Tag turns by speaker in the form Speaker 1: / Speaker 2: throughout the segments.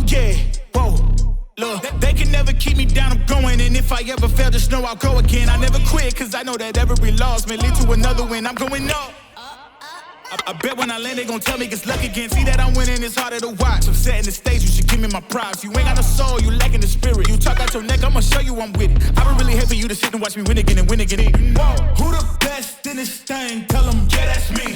Speaker 1: yeah, whoa. Look, they can never keep me down, I'm going. And if I ever fail, just know I'll go again. I never quit, cause I know that every loss may lead to another win. I'm going up. I bet when I land, they gon' tell me it's luck again. See that I'm winning, it's harder to watch. I'm setting the stage, you should give me my props. You ain't got no soul, you lacking the spirit. You talk out your neck, I'ma show you I'm with it. I would really hate for you to sit and watch me win again and win again. Whoa. Who the best in this thing? Tell them, yeah, that's me.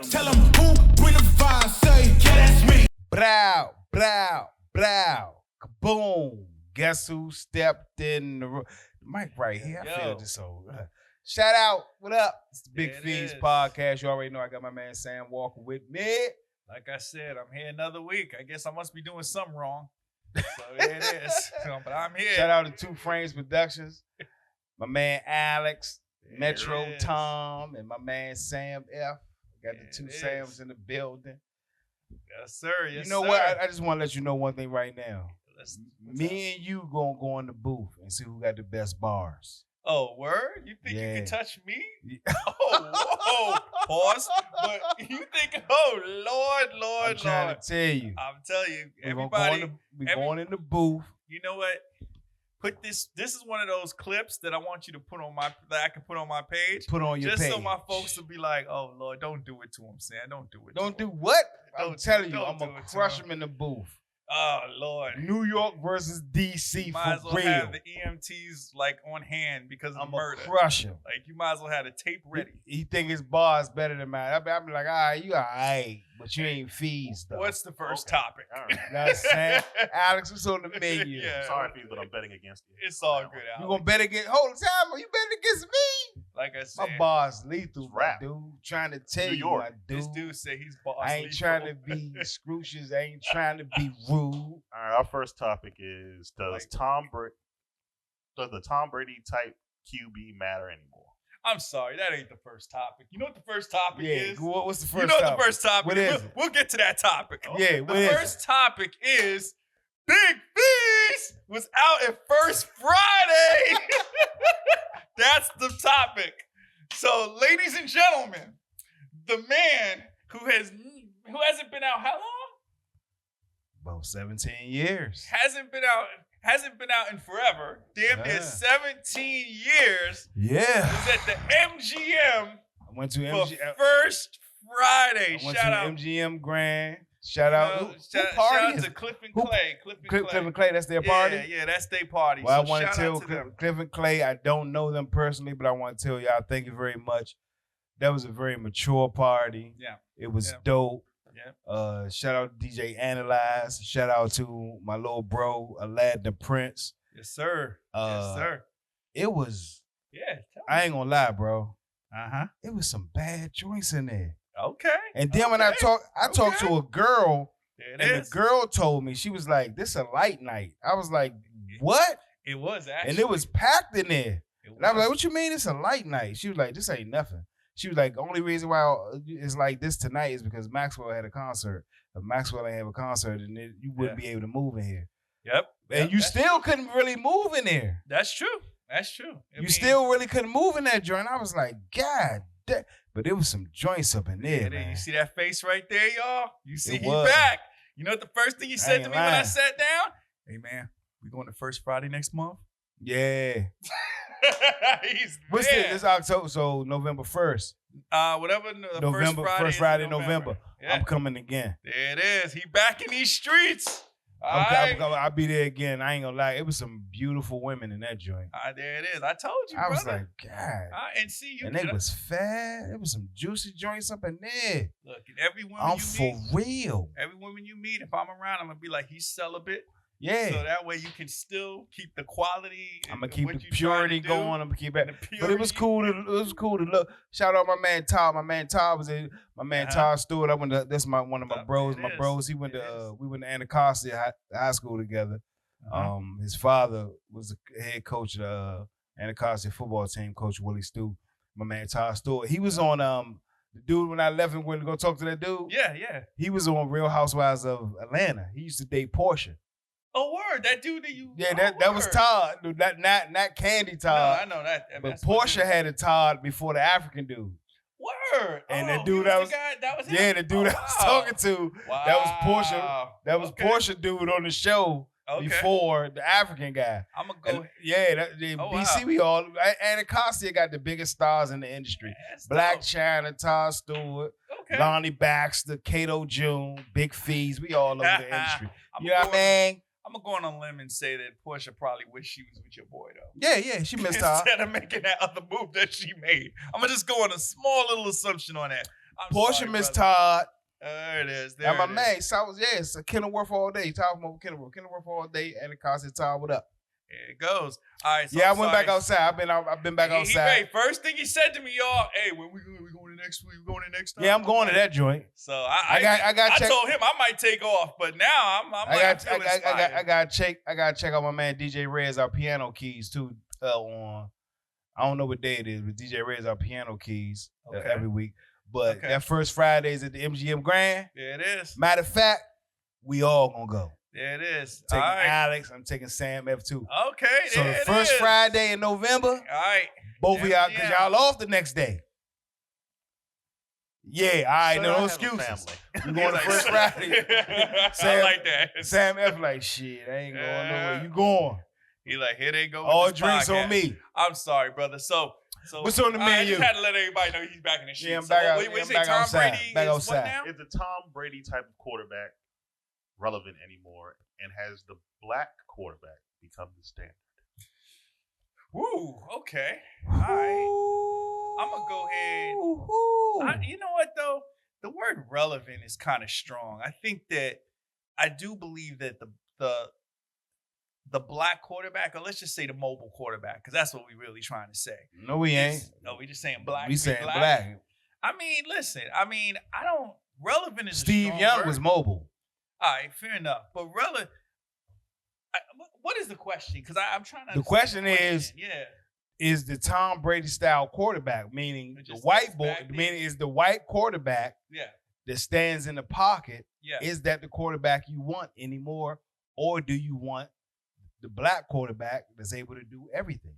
Speaker 1: Tell them who bring the vibe, say, yeah, that's me.
Speaker 2: Brow, brow, brow. Kaboom. Guess who stepped in the room? Mic right here. I feel this so good. Shout out. What up? It's the Big PHEEZ podcast. You already know I got my man Sam Walker with me.
Speaker 3: Like I said, I'm here another week. I guess I must be doing something wrong. So there it is. But I'm here.
Speaker 2: Shout out to Two Frames Productions. My man Alex, Metro Tom, and my man Sam F. Got the two Sams in the building.
Speaker 3: Yes, sir. Yes,
Speaker 2: you know
Speaker 3: sir.
Speaker 2: what? I just want to let you know one thing right now. Me and you gonna go in the booth and see who got the best bars.
Speaker 3: Oh, word? You think you can touch me? Oh, whoa. Pause. But you think, oh, Lord.
Speaker 2: I'm trying to tell you.
Speaker 3: I'm telling you, everybody.
Speaker 2: We're going in the booth.
Speaker 3: You know what? Put this is one of those clips that I want you to put on that I can put on my page.
Speaker 2: Put on your page.
Speaker 3: Just so my folks will be like, oh, Lord, don't do it to him, Sam. Don't do it to him.
Speaker 2: Don't do what? I'm telling you, I'm going to crush him in the booth.
Speaker 3: Oh, Lord.
Speaker 2: New York versus D.C.
Speaker 3: Might as well
Speaker 2: real.
Speaker 3: have the EMTs like on hand because of murder.
Speaker 2: I'm crush him.
Speaker 3: Like you might as well have the tape ready.
Speaker 2: He think his bars better than mine. I'll be like, all right, you all right, but you ain't PHEEZ though.
Speaker 3: What's the first topic?
Speaker 4: All right.
Speaker 2: That's saying, Alex, what's on the menu?
Speaker 3: Yeah.
Speaker 4: Sorry, PHEEZ, but I'm betting against you.
Speaker 3: It's all good, Alex.
Speaker 2: You gonna bet against? Hold time, you betting against me?
Speaker 3: Like I said,
Speaker 2: my bar's lethal,
Speaker 4: rap.
Speaker 2: Dude. Trying to tell
Speaker 4: New
Speaker 2: you,
Speaker 4: York.
Speaker 2: my dude.
Speaker 3: This dude said he's boss.
Speaker 2: I ain't trying to be scrucious. I ain't trying to be rude.
Speaker 4: All right, our first topic is: Does the Tom Brady type QB matter anymore?
Speaker 3: I'm sorry, that ain't the first topic. You know what the first topic is?
Speaker 2: What's the first?
Speaker 3: You know
Speaker 2: topic?
Speaker 3: what the first topic
Speaker 2: what
Speaker 3: is?
Speaker 2: Is
Speaker 3: we'll get to that topic.
Speaker 2: Yeah,
Speaker 3: the first topic is Big PHEEZ was out at First Friday. That's the topic. So, ladies and gentlemen, the man who hasn't been out how long?
Speaker 2: About 17 years.
Speaker 3: Hasn't been out in forever. Damn near 17 years.
Speaker 2: Yeah.
Speaker 3: Was at the MGM.
Speaker 2: I went to
Speaker 3: MGM First Friday.
Speaker 2: I went
Speaker 3: Shout
Speaker 2: to
Speaker 3: out
Speaker 2: MGM Grand. Shout out.
Speaker 3: Shout out to Cliff and Clay.
Speaker 2: Cliff and Clay, that's their party?
Speaker 3: Yeah, that's their party.
Speaker 2: Well,
Speaker 3: so
Speaker 2: I want to tell
Speaker 3: them.
Speaker 2: Cliff and Clay, I don't know them personally, but I want to tell y'all thank you very much. That was a very mature party.
Speaker 3: Yeah.
Speaker 2: It was dope.
Speaker 3: Yeah.
Speaker 2: Shout out to DJ Analyze. Shout out to my little bro, Aladdin the Prince.
Speaker 3: Yes, sir. Yes, sir.
Speaker 2: It was.
Speaker 3: Yeah.
Speaker 2: I ain't gonna lie, bro.
Speaker 3: It
Speaker 2: was some bad joints in there.
Speaker 3: Okay.
Speaker 2: And then when I talked to a girl,
Speaker 3: the
Speaker 2: girl told me, she was like, "This a light night." I was like, "What?"
Speaker 3: It was actually,
Speaker 2: and it was packed in there. And I was like, "What you mean it's a light night?" She was like, "This ain't nothing." She was like, "The only reason why it's like this tonight is because Maxwell had a concert. If Maxwell ain't have a concert, then you wouldn't be able to move in here."
Speaker 3: Yep.
Speaker 2: And you still couldn't really move in there.
Speaker 3: That's true. That's true.
Speaker 2: You still really couldn't move in that joint. I was like, God damn. But there was some joints up in there, man.
Speaker 3: You see that face right there, y'all? You see he
Speaker 2: was.
Speaker 3: back. You know what the first thing he said to me when I
Speaker 2: lying.
Speaker 3: sat down? Hey, man, we going to First Friday next month?
Speaker 2: Yeah.
Speaker 3: He's
Speaker 2: What's this October? So November 1st.
Speaker 3: Whatever.
Speaker 2: November,
Speaker 3: first
Speaker 2: Friday,
Speaker 3: in
Speaker 2: November.
Speaker 3: Yeah.
Speaker 2: I'm coming again.
Speaker 3: There it is. He back in these streets.
Speaker 2: I'll be there again. I ain't gonna lie. It was some beautiful women in that joint.
Speaker 3: There it is. I told you,
Speaker 2: I
Speaker 3: brother.
Speaker 2: was like, God.
Speaker 3: And see you.
Speaker 2: And they was fat. There was some juicy joints up in there.
Speaker 3: Look, every woman
Speaker 2: I'm
Speaker 3: you
Speaker 2: for
Speaker 3: meet,
Speaker 2: real.
Speaker 3: every woman you meet, if I'm around, I'm gonna be like, he's celibate.
Speaker 2: Yeah.
Speaker 3: So that way you can still keep the quality.
Speaker 2: I'm gonna keep the purity going. I'm gonna keep it. But it was cool.
Speaker 3: To
Speaker 2: look. Shout out my man Todd. My man Todd was in. My man Todd Stewart. I went to. That's one of my bros. My bros. He went to. We went to Anacostia High School together. His father was the head coach of the Anacostia football team, Coach Willie Stew. My man Todd Stewart. He was on the dude when I left and went to go talk to that dude.
Speaker 3: Yeah.
Speaker 2: He was on Real Housewives of Atlanta. He used to date Portia.
Speaker 3: Oh, word. That dude that you...
Speaker 2: Yeah, that was Todd. Not Candy Todd.
Speaker 3: No, I know that.
Speaker 2: But Portia had a Todd before the African dude.
Speaker 3: Word.
Speaker 2: And the
Speaker 3: he
Speaker 2: dude that was
Speaker 3: the guy, that was him?
Speaker 2: yeah, the dude I was talking to, that was Portia.
Speaker 3: Wow.
Speaker 2: That was
Speaker 3: Okay.
Speaker 2: Portia dude on the show before the African guy.
Speaker 3: I'm gonna go.
Speaker 2: And, yeah, BC,
Speaker 3: wow.
Speaker 2: we all Anacostia got the biggest stars in the industry.
Speaker 3: That's
Speaker 2: Black
Speaker 3: dope.
Speaker 2: China, Todd Stewart,
Speaker 3: Okay.
Speaker 2: Lonnie Baxter, Kato June, Big PHEEZ. We all over the industry.
Speaker 3: I'm
Speaker 2: You know what I mean?
Speaker 3: I'm gonna go on a limb and say that Portia probably wished she was with your boy though.
Speaker 2: Yeah, she missed Todd.
Speaker 3: Instead of making that other move that she made, I'm gonna just go on a small little assumption on that.
Speaker 2: Portia missed Todd.
Speaker 3: There it is.
Speaker 2: Now my man, it's a Kenilworth all day. Todd from over Kenilworth all day. Anacostia, Todd, what up?
Speaker 3: There it goes. All right. So
Speaker 2: I went back outside. I've been back outside.
Speaker 3: First thing he said to me, y'all, hey, when we going to next week? We going to next time?
Speaker 2: Yeah, I'm going to that joint.
Speaker 3: So I told him I might take off, but now I
Speaker 2: got to check out my man DJ Rez, our piano keys too. On I don't know what day it is, but DJ Rez, our piano keys every week. But that first Fridays at the MGM Grand.
Speaker 3: There it is.
Speaker 2: Matter of fact, we all gonna go.
Speaker 3: There it is.
Speaker 2: I'm taking Alex. I'm taking Sam F too.
Speaker 3: Okay.
Speaker 2: So the first Friday in November.
Speaker 3: All right.
Speaker 2: Both of y'all, because y'all off the next day. Yeah, all right, no excuses. We going the first Friday.
Speaker 3: Sam, I like that.
Speaker 2: Sam F like, shit, I ain't going nowhere. You going.
Speaker 3: He like, here they go.
Speaker 2: All drinks on me.
Speaker 3: I'm sorry, brother. So
Speaker 2: what's on the menu?
Speaker 3: I just had to let everybody know he's back in the sheet.
Speaker 2: Yeah, I'm back outside. Back outside.
Speaker 4: Is the Tom Brady type of quarterback relevant anymore? And has the black quarterback become the standard?
Speaker 3: Woo, okay. All right. I'm going to go ahead. You know what, though? The word relevant is kind of strong. I think that I do believe that the black quarterback, or let's just say the mobile quarterback, because that's what we're really trying to say.
Speaker 2: No, we ain't.
Speaker 3: No, we just saying black.
Speaker 2: We saying black.
Speaker 3: I mean, listen. I mean, I don't. Relevant is
Speaker 2: Steve
Speaker 3: a
Speaker 2: Young
Speaker 3: word.
Speaker 2: was mobile.
Speaker 3: All right, fair enough. But relevant. What is the question? Because I'm trying to.
Speaker 2: The question is the Tom Brady style quarterback, meaning the white boy, meaning is the white quarterback that stands in the pocket. Is that the quarterback you want anymore, or do you want the black quarterback that's able to do everything?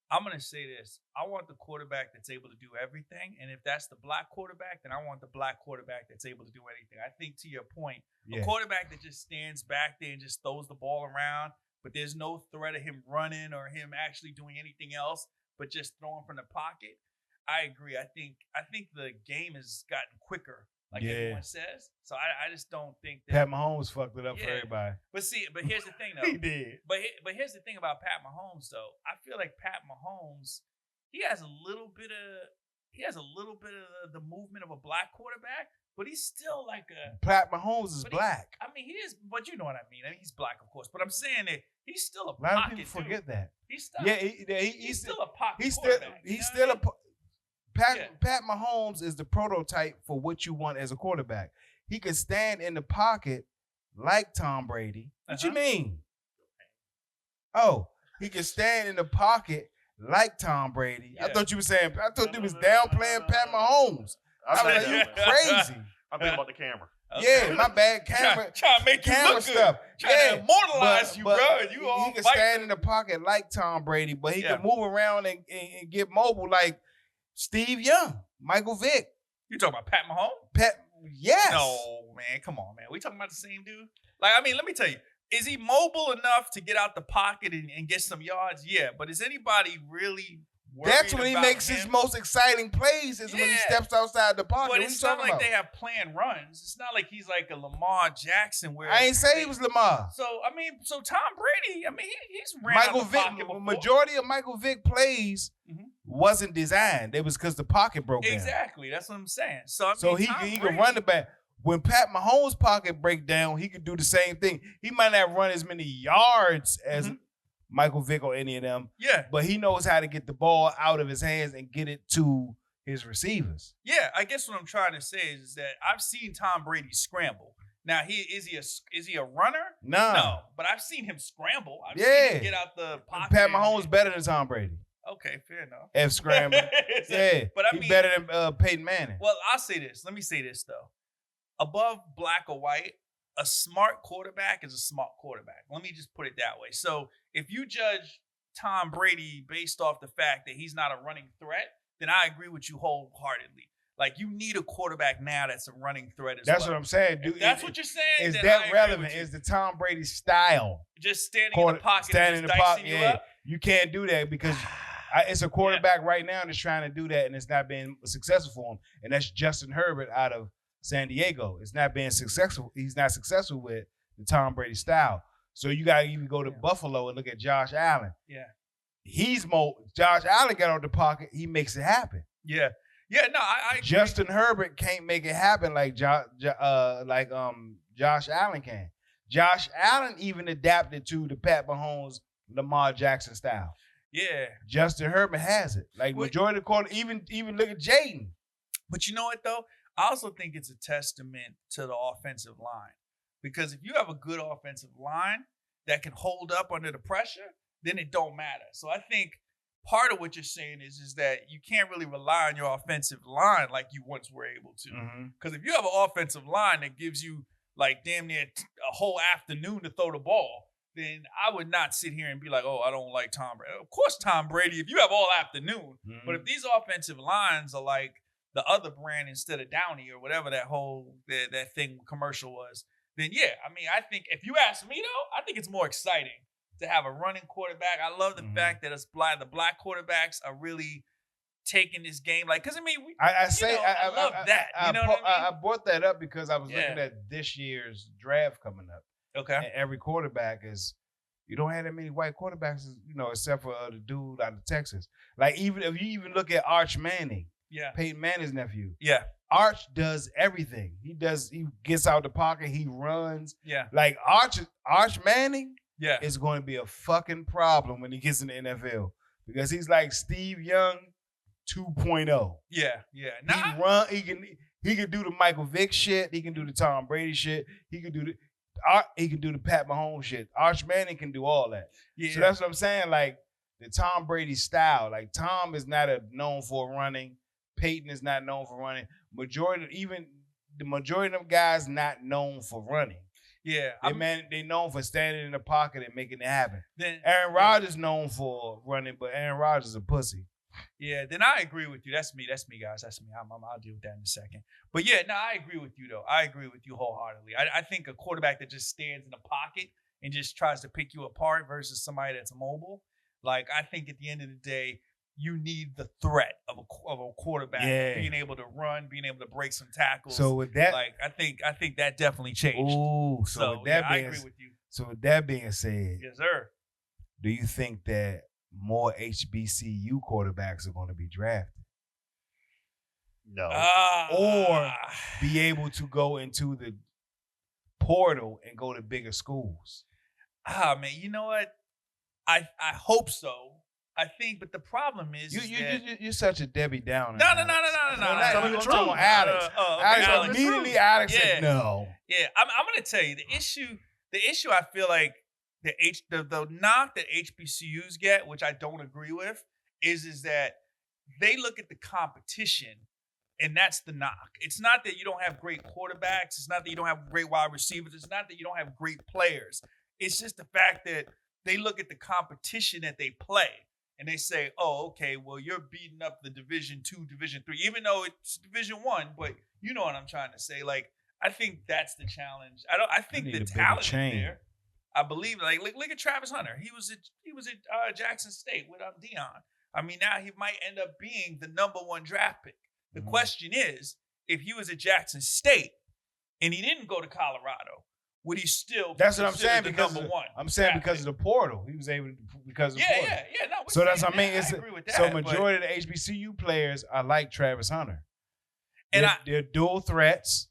Speaker 3: I'm going to say this. I want the quarterback that's able to do everything. And if that's the black quarterback, then I want the black quarterback that's able to do anything. I think to your point, a quarterback that just stands back there and just throws the ball around, but there's no threat of him running or him actually doing anything else, but just throwing from the pocket. I agree. I think the game has gotten quicker, like everyone says. So I just don't think that
Speaker 2: Pat Mahomes fucked it up for everybody.
Speaker 3: But here's the thing though.
Speaker 2: He did.
Speaker 3: But here's the thing about Pat Mahomes though. I feel like Pat Mahomes, he has a little bit of the movement of a black quarterback, but he's still like a
Speaker 2: Pat Mahomes is black.
Speaker 3: I mean, he is, but you know what I mean. I mean, he's black, of course. But I'm saying that he's still a
Speaker 2: lot
Speaker 3: pocket
Speaker 2: of people forget
Speaker 3: dude.
Speaker 2: that.
Speaker 3: He's still,
Speaker 2: he's
Speaker 3: still a pocket.
Speaker 2: He's still a Pat Mahomes is the prototype for what you want as a quarterback. He can stand in the pocket like Tom Brady. What you mean? Oh, he can stand in the pocket like Tom Brady. I thought you were saying. I thought you was downplaying Pat Mahomes. I was like, you crazy.
Speaker 4: I'm thinking about the camera.
Speaker 3: Okay.
Speaker 2: Yeah, my bad. Camera,
Speaker 3: trying to make
Speaker 2: camera
Speaker 3: you look
Speaker 2: stuff.
Speaker 3: Good. Trying to immortalize you, bro.
Speaker 2: He can stand in the pocket like Tom Brady, but he can move around and get mobile like Steve Young, Michael Vick.
Speaker 3: You talking about Pat Mahomes?
Speaker 2: Yes.
Speaker 3: No, man. Come on, man. We talking about the same dude? Like, I mean, let me tell you. Is he mobile enough to get out the pocket and get some yards? Yeah. But is anybody really worried
Speaker 2: That's when he
Speaker 3: about
Speaker 2: makes
Speaker 3: him?
Speaker 2: his most exciting plays is when he steps outside the pocket.
Speaker 3: But it's not like they have planned runs. It's not like he's like a Lamar Jackson where
Speaker 2: I ain't say he was Lamar.
Speaker 3: So, I mean, Tom Brady, I mean, he's ran
Speaker 2: Michael
Speaker 3: out the pocket before.
Speaker 2: Majority of Michael Vick plays wasn't designed. It was because the pocket broke down.
Speaker 3: Exactly. That's what I'm saying. So,
Speaker 2: he can run the back. When Pat Mahomes' pocket break down, he could do the same thing. He might not run as many yards as Michael Vick or any of them.
Speaker 3: Yeah.
Speaker 2: But he knows how to get the ball out of his hands and get it to his receivers.
Speaker 3: Yeah, I guess what I'm trying to say is that I've seen Tom Brady scramble. Now, is he a runner? No. But I've seen him scramble. I've seen him get out the pocket.
Speaker 2: Pat Mahomes better than Tom Brady.
Speaker 3: Okay, fair enough.
Speaker 2: F scrambling. But I mean, he's better than Peyton Manning.
Speaker 3: Well, I'll say this. Let me say this, though. Above black or white, a smart quarterback is a smart quarterback. Let me just put it that way. So if you judge Tom Brady based off the fact that he's not a running threat, then I agree with you wholeheartedly. Like, you need a quarterback now that's a running threat as
Speaker 2: That's
Speaker 3: well.
Speaker 2: what I'm saying.
Speaker 3: If that's what you're saying.
Speaker 2: Is
Speaker 3: then
Speaker 2: that
Speaker 3: I agree
Speaker 2: relevant?
Speaker 3: with you.
Speaker 2: Is the Tom Brady style?
Speaker 3: Just standing in the pocket
Speaker 2: standing
Speaker 3: and
Speaker 2: in
Speaker 3: just
Speaker 2: the pocket?
Speaker 3: dicing you
Speaker 2: Yeah,
Speaker 3: up?
Speaker 2: you can't do that because it's a quarterback right now that's trying to do that, and it's not being successful for him. And that's Justin Herbert out of San Diego. It's not being successful. He's not successful with the Tom Brady style. So you got to even go to Buffalo and look at Josh Allen.
Speaker 3: Yeah.
Speaker 2: Josh Allen got out the pocket. He makes it happen.
Speaker 3: Yeah. Yeah, no, I agree.
Speaker 2: Justin Herbert can't make it happen like Josh Allen can. Josh Allen even adapted to the Pat Mahomes, Lamar Jackson style.
Speaker 3: Yeah.
Speaker 2: Justin Herbert has it. Like majority of the quarter, even look at Jaden.
Speaker 3: But you know what though? I also think it's a testament to the offensive line. Because if you have a good offensive line that can hold up under the pressure, then it don't matter. So I think part of what you're saying is that you can't really rely on your offensive line like you once were able to. Because if you have an offensive line that gives you like damn near a whole afternoon to throw the ball, then I would not sit here and be like, oh, I don't like Tom Brady. Of course, Tom Brady, if you have all afternoon. But if these offensive lines are like the other brand instead of Downey or whatever that whole that thing commercial was, then yeah, I mean, I think if you ask me though, I think it's more exciting to have a running quarterback. I love the fact that the black quarterbacks are really taking this game. Like, because I mean, I love that. You know what I mean?
Speaker 2: I brought that up because I was looking at this year's draft coming up.
Speaker 3: Okay.
Speaker 2: And every quarterback you don't have that many white quarterbacks, except for the dude out of Texas. Like, even if you even look at Arch Manning, Peyton Manning's nephew.
Speaker 3: Yeah.
Speaker 2: Arch does everything. He gets out the pocket, he runs.
Speaker 3: Yeah.
Speaker 2: Like Arch Manning is going to be a fucking problem when he gets in the NFL because he's like Steve Young 2.0.
Speaker 3: Yeah, yeah.
Speaker 2: He can do the Michael Vick shit. He can do the Tom Brady shit. He can do the Pat Mahomes shit. Arch Manning can do all that. Yeah. So that's what I'm saying. Like the Tom Brady style. Like Tom is not known for running. Peyton is not known for running. The majority of them guys not known for running.
Speaker 3: Yeah.
Speaker 2: They known for standing in the pocket and making it happen. Aaron Rodgers known for running, but Aaron Rodgers is a pussy.
Speaker 3: Yeah, then I agree with you. That's me, guys. That's me. I'll deal with that in a second. But yeah, no, I agree with you, though. I agree with you wholeheartedly. I think a quarterback that just stands in the pocket and just tries to pick you apart versus somebody that's mobile, like, I think at the end of the day, you need the threat of a quarterback being able to run, being able to break some tackles.
Speaker 2: So with that,
Speaker 3: like, I think that definitely changed.
Speaker 2: Ooh, so with that
Speaker 3: I agree with you.
Speaker 2: So with that being said,
Speaker 3: yes, sir.
Speaker 2: Do you think that more HBCU quarterbacks are going to be drafted?
Speaker 4: No.
Speaker 2: Or be able to go into the portal and go to bigger schools?
Speaker 3: Man, you know what? I hope so. I think, but the problem is
Speaker 2: you're such a Debbie Downer.
Speaker 3: No.
Speaker 2: I'm talking about Alex. Alex immediately. Alex said no.
Speaker 3: Yeah, I'm gonna tell you the issue. I feel like the knock that HBCUs get, which I don't agree with, is that they look at the competition, and that's the knock. It's not that you don't have great quarterbacks. It's not that you don't have great wide receivers. It's not that you don't have great players. It's just the fact that they look at the competition that they play. And they say, oh, okay, well, you're beating up the Division II, Division III, even though it's Division I, but you know what I'm trying to say. Like, I think that's the challenge. I think the talent is there. I believe, like, look at Travis Hunter. He was at Jackson State with Dion. I mean, now he might end up being the number 1 draft pick. The question is, if he was at Jackson State and he didn't go to Colorado, would he still?
Speaker 2: That's what I'm saying. Because
Speaker 3: number 1.
Speaker 2: I'm saying because of the portal, he was able to, because of the portal.
Speaker 3: Yeah. No,
Speaker 2: so that's what I mean.
Speaker 3: I agree with that,
Speaker 2: so majority of the HBCU players are like Travis Hunter, and they're dual threats.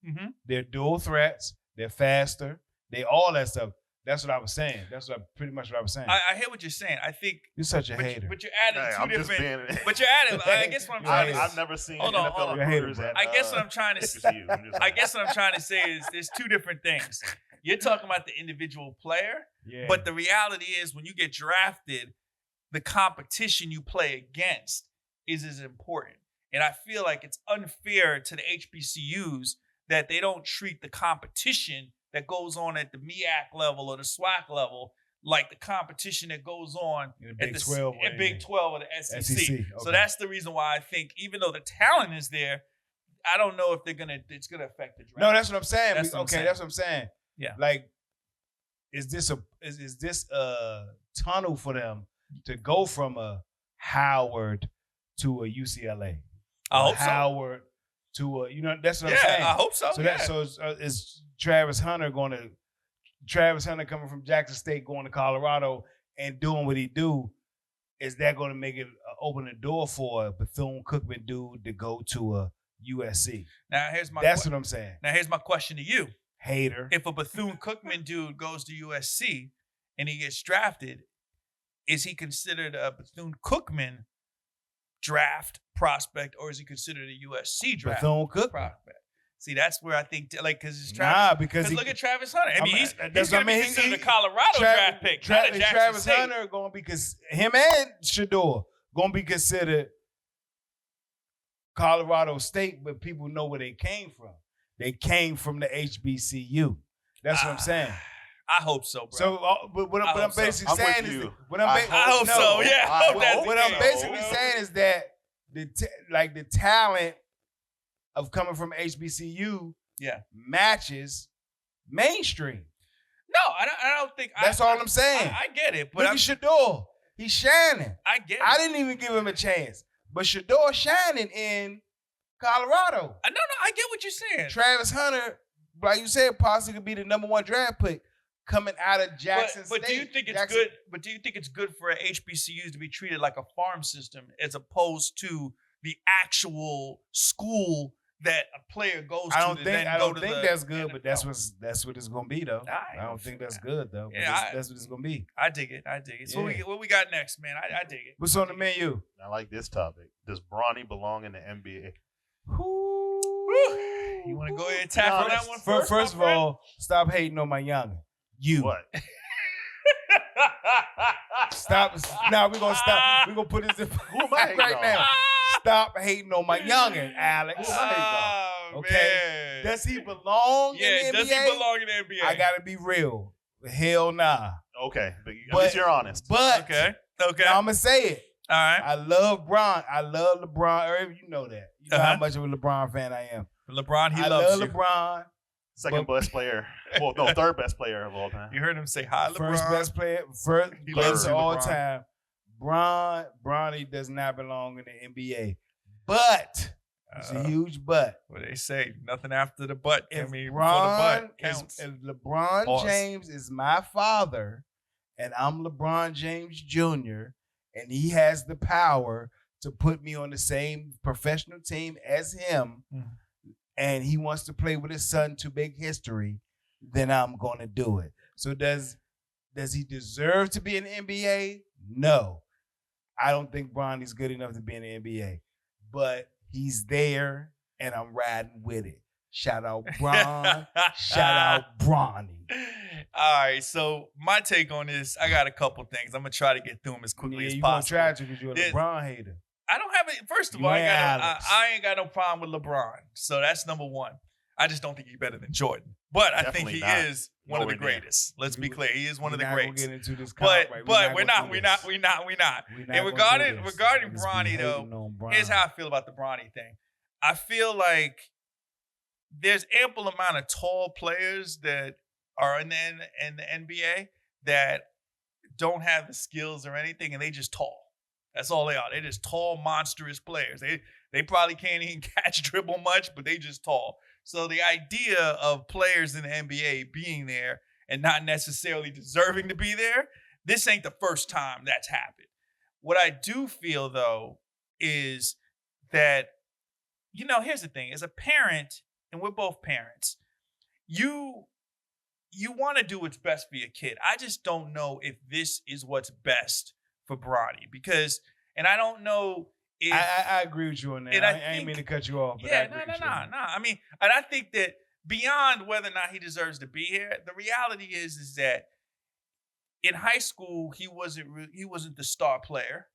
Speaker 2: Mm-hmm. They're dual threats. They're faster. They all that stuff. That's what I was saying. That's pretty much what I was saying.
Speaker 3: I hear what you're saying. I think
Speaker 2: you're such a hater.
Speaker 3: But you're adding two different. But you're adding. I guess what I'm trying to.
Speaker 4: I've never seen
Speaker 3: NFL
Speaker 4: recruiters at.
Speaker 3: I guess what I'm trying to. I guess what I'm trying to say is there's two different things. You're talking about the individual player, but the reality is when you get drafted, the competition you play against is as important. And I feel like it's unfair to the HBCUs that they don't treat the competition that goes on at the MEAC level or the SWAC level like the competition that goes on
Speaker 2: In the
Speaker 3: at
Speaker 2: Big
Speaker 3: the
Speaker 2: 12 or
Speaker 3: in Big
Speaker 2: anything.
Speaker 3: 12 or the SEC.
Speaker 2: SEC,
Speaker 3: So
Speaker 2: okay.
Speaker 3: that's the reason why I think even though the talent is there, I don't know if it's gonna affect the draft.
Speaker 2: No, that's what I'm saying.
Speaker 3: That's what I'm saying.
Speaker 2: That's what I'm saying.
Speaker 3: Yeah.
Speaker 2: Like, is this a tunnel for them to go from a Howard to a UCLA?
Speaker 3: I
Speaker 2: Or
Speaker 3: hope so.
Speaker 2: Howard to a, that's what I'm
Speaker 3: Yeah,
Speaker 2: saying.
Speaker 3: I hope so.
Speaker 2: So
Speaker 3: yeah.
Speaker 2: is Travis Hunter coming from Jackson State going to Colorado and doing what he do? Is that going to make it open the door for a Bethune-Cookman dude to go to a USC?
Speaker 3: Now here's my
Speaker 2: That's what I'm saying.
Speaker 3: Now here's my question to you.
Speaker 2: Hater.
Speaker 3: If a Bethune-Cookman dude goes to USC and he gets drafted, is he considered a Bethune-Cookman draft prospect or is he considered a USC draft
Speaker 2: Bethune-Cookman.
Speaker 3: prospect? See, that's where I think, because it's
Speaker 2: Nah,
Speaker 3: Travis.
Speaker 2: because
Speaker 3: look at Travis Hunter. I mean, he's
Speaker 2: that's
Speaker 3: going
Speaker 2: what
Speaker 3: to be considered a Colorado draft pick, not a Jackson
Speaker 2: Travis
Speaker 3: State.
Speaker 2: Hunter going to be, him and Shador going to be considered Colorado State, but people know where they came from. They came from the HBCU. That's what I'm saying.
Speaker 3: I hope so, bro.
Speaker 2: So, but what I'm basically
Speaker 4: I'm
Speaker 2: saying
Speaker 4: with
Speaker 2: is,
Speaker 4: you.
Speaker 3: I hope so. Yeah, I hope that's
Speaker 2: what
Speaker 3: the
Speaker 2: I'm
Speaker 3: case.
Speaker 2: basically saying is that the talent of coming from HBCU matches mainstream.
Speaker 3: No, I don't think.
Speaker 2: That's all I'm saying.
Speaker 3: I get it, but
Speaker 2: Look at Shador. He's shining.
Speaker 3: I get it.
Speaker 2: I didn't even give him a chance, but Shador shining in Colorado.
Speaker 3: No, I get what you're saying.
Speaker 2: Travis Hunter, like you said, possibly could be the #1 draft pick coming out of Jackson State.
Speaker 3: But do you think it's good? But do you think it's good for HBCUs to be treated like a farm system as opposed to the actual school that a player goes to?
Speaker 2: I don't think that's good,
Speaker 3: NFL?
Speaker 2: but that's what it's gonna be though. I don't think that's good though.
Speaker 3: Yeah,
Speaker 2: that's what it's gonna be.
Speaker 3: I dig it. So what we got next, man? I dig it.
Speaker 2: What's on the menu?
Speaker 4: I like this topic. Does Bronny belong in the NBA?
Speaker 3: You want to go ahead and tackle that one first?
Speaker 2: First of all, stop hating on my youngin. You.
Speaker 4: What?
Speaker 2: Stop. Now we're gonna stop. We're gonna put this in
Speaker 4: Who am I hating
Speaker 2: right
Speaker 4: on?
Speaker 2: now. Stop hating on my youngin, Alex.
Speaker 4: Who am I hating on?
Speaker 2: Okay.
Speaker 3: Man.
Speaker 2: Does he belong in the NBA?
Speaker 3: Does he belong in the NBA?
Speaker 2: I gotta be real. Hell nah.
Speaker 4: Okay, but at least you're honest.
Speaker 2: But
Speaker 3: Okay.
Speaker 2: I'm gonna say it.
Speaker 3: All right.
Speaker 2: I love LeBron. You know that. You know how much of a LeBron fan I am.
Speaker 3: LeBron, he
Speaker 2: I
Speaker 3: loves
Speaker 2: love
Speaker 3: you.
Speaker 2: LeBron.
Speaker 4: Second best player. Well, no, third best player of all time.
Speaker 3: You heard him say hi, LeBron.
Speaker 2: First best player, first
Speaker 3: He
Speaker 2: best
Speaker 3: loves
Speaker 2: of
Speaker 3: you,
Speaker 2: all
Speaker 3: LeBron.
Speaker 2: time. Bronny does not belong in the NBA. But it's a huge but.
Speaker 3: What they say, nothing after the butt.
Speaker 2: If
Speaker 3: I mean, before the butt
Speaker 2: if
Speaker 3: counts.
Speaker 2: LeBron
Speaker 3: Pause.
Speaker 2: James is my father, and I'm LeBron James Jr., and he has the power to put me on the same professional team as him, and he wants to play with his son to make history, then I'm going to do it. So does he deserve to be in the NBA? No. I don't think Bronny's good enough to be in the NBA. But he's there, and I'm riding with it. Shout out Bron. Shout out Bronny.
Speaker 3: All right, so my take on this, I got a couple things. I'm gonna try to get through them as quickly as
Speaker 2: You
Speaker 3: possible.
Speaker 2: gonna try to because you're a LeBron hater.
Speaker 3: I don't have it. First of all, I ain't got no problem with LeBron. So that's number one. I just don't think he's better than Jordan. But I think he is one of the greatest. Let's be clear. He is one of the greats.
Speaker 2: Get into this
Speaker 3: but we're not.
Speaker 2: And
Speaker 3: And regarding Bronny, though, here's how I feel about the Bronny thing. I feel like there's ample amount of tall players that are in the NBA that don't have the skills or anything, and they just tall. That's all they are. They're just tall, monstrous players. They probably can't even catch dribble much, but they just tall. So the idea of players in the NBA being there and not necessarily deserving to be there, this ain't the first time that's happened. What I do feel, though, is that, here's the thing. As a parent, and we're both parents, you want to do what's best for your kid. I just don't know if this is what's best for Bronny because, and I don't know if
Speaker 2: I agree with you on that.
Speaker 3: And
Speaker 2: I ain't mean to cut you off. But
Speaker 3: yeah, no. I mean, and I think that beyond whether or not he deserves to be here, the reality is that in high school he wasn't the star player.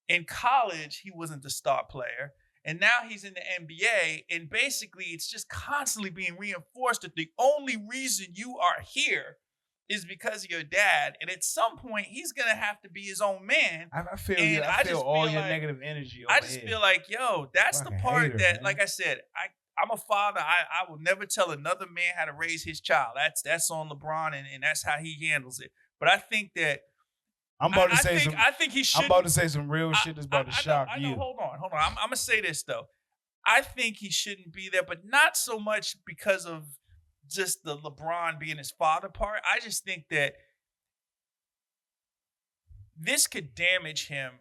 Speaker 3: In college he wasn't the star player, and now he's in the NBA. And basically, it's just constantly being reinforced that the only reason you are here is because of your dad, and at some point he's gonna have to be his own man.
Speaker 2: I feel
Speaker 3: And
Speaker 2: you. I
Speaker 3: I
Speaker 2: feel
Speaker 3: just
Speaker 2: all
Speaker 3: feel
Speaker 2: your
Speaker 3: like-
Speaker 2: negative energy.
Speaker 3: I
Speaker 2: over
Speaker 3: just
Speaker 2: here.
Speaker 3: feel like, yo, that's the
Speaker 2: Fucking
Speaker 3: part
Speaker 2: hater,
Speaker 3: that,
Speaker 2: man.
Speaker 3: like I said, I'm a father. I will never tell another man how to raise his child. That's on LeBron, and that's how he handles it. But I think that
Speaker 2: I'm about to
Speaker 3: I
Speaker 2: say
Speaker 3: think,
Speaker 2: some.
Speaker 3: I think he should.
Speaker 2: I'm about to say some real shit that's about to shock
Speaker 3: I
Speaker 2: you.
Speaker 3: know. Hold on. I'm gonna say this though. I think he shouldn't be there, but not so much because of just the LeBron being his father part. I just think that this could damage him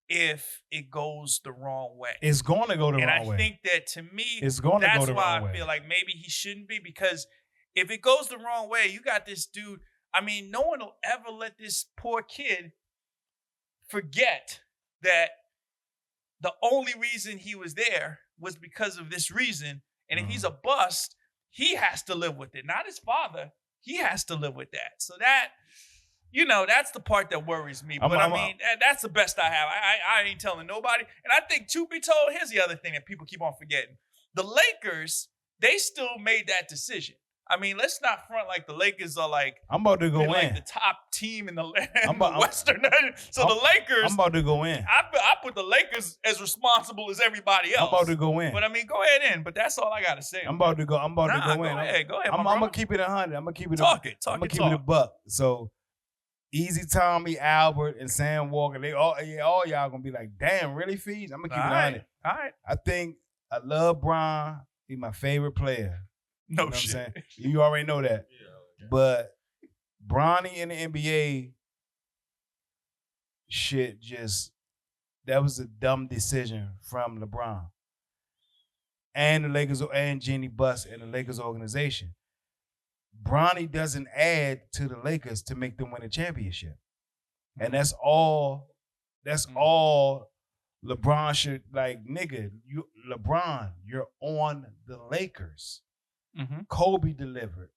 Speaker 3: if it goes the wrong way.
Speaker 2: It's going to go the
Speaker 3: and
Speaker 2: wrong
Speaker 3: I
Speaker 2: way.
Speaker 3: think that to me,
Speaker 2: It's going to go
Speaker 3: that's
Speaker 2: the
Speaker 3: why
Speaker 2: wrong
Speaker 3: I
Speaker 2: way.
Speaker 3: feel like maybe he shouldn't be, because if it goes the wrong way, you got this dude. I mean, no one will ever let this poor kid forget that the only reason he was there was because of this reason. And if he's a bust, he has to live with it. Not his father. He has to live with that. So that, that's the part that worries me. But that's the best I have. I ain't telling nobody. And I think, to be told, here's the other thing that people keep on forgetting. The Lakers, they still made that decision. I mean, let's not front like the Lakers are like,
Speaker 2: I'm about to go in.
Speaker 3: like the top team in the
Speaker 2: I'm
Speaker 3: Western. So the Lakers,
Speaker 2: I'm about to go in.
Speaker 3: I put the Lakers as responsible as everybody else.
Speaker 2: I'm about to go in.
Speaker 3: But I mean, go ahead in. But that's all I gotta say.
Speaker 2: I'm about to go. I'm about to go
Speaker 3: Go
Speaker 2: in.
Speaker 3: ahead.
Speaker 2: I'm
Speaker 3: my
Speaker 2: gonna
Speaker 3: brother.
Speaker 2: keep it 100. I'm gonna keep it.
Speaker 3: Talk it.
Speaker 2: I'm gonna keep it a buck. So, Easy Tommy, Albert, and Sam Walker. They all y'all gonna be like, damn, really, FEEZ? I'm gonna keep it 100.
Speaker 3: All right.
Speaker 2: I love Bron. He's my favorite player.
Speaker 3: No
Speaker 2: You know what I'm
Speaker 3: shit.
Speaker 2: saying? You already know that. But Bronny in the NBA, that was a dumb decision from LeBron and the Lakers and Jeannie Buss and the Lakers organization. Bronny doesn't add to the Lakers to make them win a championship. And that's all LeBron should, like, nigga, LeBron, you're on the Lakers.
Speaker 3: Mm-hmm.
Speaker 2: Kobe delivered.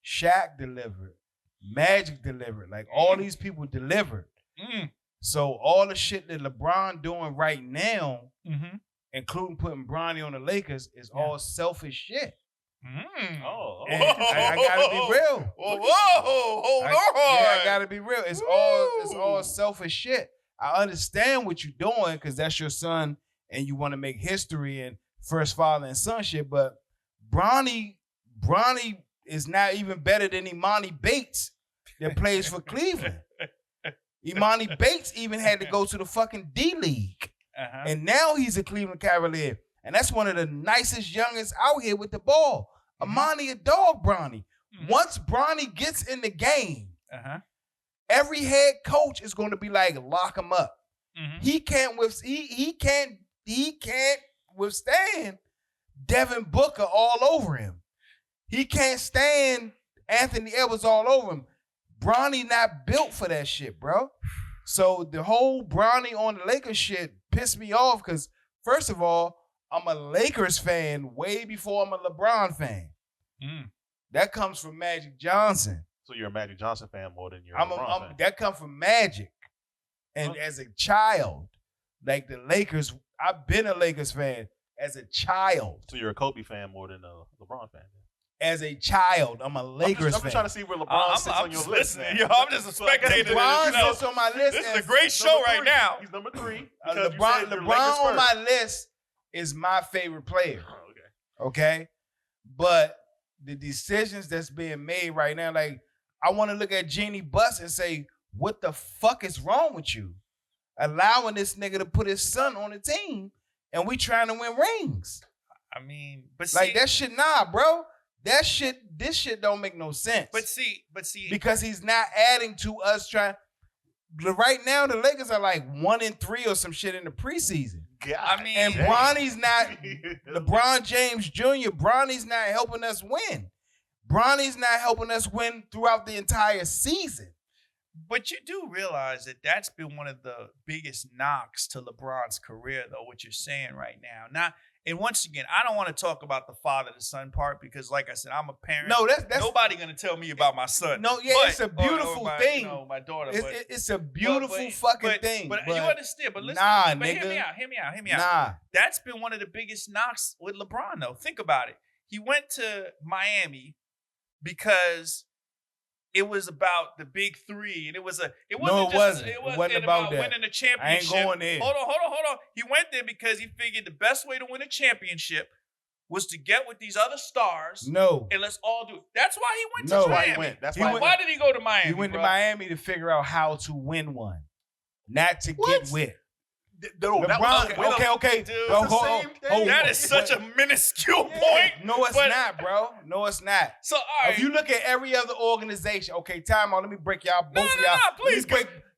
Speaker 2: Shaq delivered. Magic delivered. Like, all these people delivered.
Speaker 3: Mm.
Speaker 2: So all the shit that LeBron doing right now,
Speaker 3: Mm-hmm.
Speaker 2: including putting Bronny on the Lakers, is all selfish shit.
Speaker 3: Mm.
Speaker 4: Oh,
Speaker 2: And I gotta be real.
Speaker 3: Whoa, hold on.
Speaker 2: I gotta be real. It's all selfish shit. I understand what you're doing because that's your son and you want to make history and first father and son shit, but Bronny is not even better than Imani Bates that plays for Cleveland. Imani Bates even had to go to the fucking D-League.
Speaker 3: Uh-huh.
Speaker 2: And now he's a Cleveland Cavalier. And that's one of the nicest youngest out here with the ball. Imani a dog, Bronny. Once Bronny gets in the game, every head coach is going to be like, lock him up. He can't withstand Devin Booker all over him. He can't stand Anthony Edwards all over him. Bronny not built for that shit, bro. So the whole Bronny on the Lakers shit pissed me off because, first of all, I'm a Lakers fan way before I'm a LeBron fan. That comes from Magic Johnson.
Speaker 4: So you're a Magic Johnson fan more than you're a LeBron fan.
Speaker 2: That comes from Magic. And as a child, like the Lakers, I've been a Lakers fan as a child.
Speaker 4: So you're a Kobe fan more than a LeBron fan.
Speaker 2: As a child, I'm a Lakers fan.
Speaker 4: I'm just trying to see where LeBron sits on your list.
Speaker 3: Yo, I'm just a spectator.
Speaker 2: LeBron sits on my list.
Speaker 3: This is a great show right now.
Speaker 4: He's number 3.
Speaker 2: LeBron on my list is my favorite player. Okay? But the decisions that's being made right now, like, I want to look at Jeannie Buss and say, what the fuck is wrong with you? Allowing this nigga to put his son on the team and we trying to win rings.
Speaker 3: I mean, but
Speaker 2: like, that shit, bro. This shit don't make no sense.
Speaker 3: But see.
Speaker 2: Because he's not adding to us trying. Right now, the Lakers are like 1-3 or some shit in the preseason.
Speaker 3: I mean,
Speaker 2: and Bronny's not, LeBron James Jr., Bronny's not helping us win. Bronny's not helping us win throughout the entire season.
Speaker 3: But you do realize that that's been one of the biggest knocks to LeBron's career, though, what you're saying right now. And once again, I don't want to talk about the father to son part because, like I said, I'm a parent.
Speaker 2: No, that's
Speaker 3: nobody gonna tell me about my son.
Speaker 2: No, yeah, it's a beautiful thing.
Speaker 3: My daughter.
Speaker 2: It's a beautiful fucking thing.
Speaker 3: But you understand? But listen,
Speaker 2: nigga.
Speaker 3: Hear me out. That's been one of the biggest knocks with LeBron, though. Think about it. He went to Miami because it was about the big three, and it wasn't
Speaker 2: No, it
Speaker 3: just
Speaker 2: wasn't. It wasn't about that.
Speaker 3: winning a
Speaker 2: I
Speaker 3: championship.
Speaker 2: ain't going there.
Speaker 3: Hold on. He went there because he figured the best way to win a championship was to get with these other stars.
Speaker 2: No.
Speaker 3: And let's all do it. That's why he went
Speaker 2: No.
Speaker 3: to
Speaker 2: That's
Speaker 3: Miami.
Speaker 4: why he went. That's
Speaker 2: He
Speaker 4: why.
Speaker 2: went-
Speaker 3: Why did he go to Miami?
Speaker 2: He went
Speaker 3: bro?
Speaker 2: to Miami to figure out how to win one, not to get with.
Speaker 4: No, that was
Speaker 2: Okay.
Speaker 3: Dude,
Speaker 2: Bro,
Speaker 4: it's the
Speaker 2: hold
Speaker 4: same
Speaker 2: on.
Speaker 4: thing.
Speaker 2: Hold
Speaker 3: That
Speaker 2: on.
Speaker 3: is such a minuscule
Speaker 2: Yeah.
Speaker 3: point.
Speaker 2: No, it's
Speaker 3: but-
Speaker 2: not, bro. No, it's not.
Speaker 3: So, all right.
Speaker 2: If you look at every other organization, okay, time out. Let me break y'all both of
Speaker 3: No,
Speaker 2: y'all.
Speaker 3: please,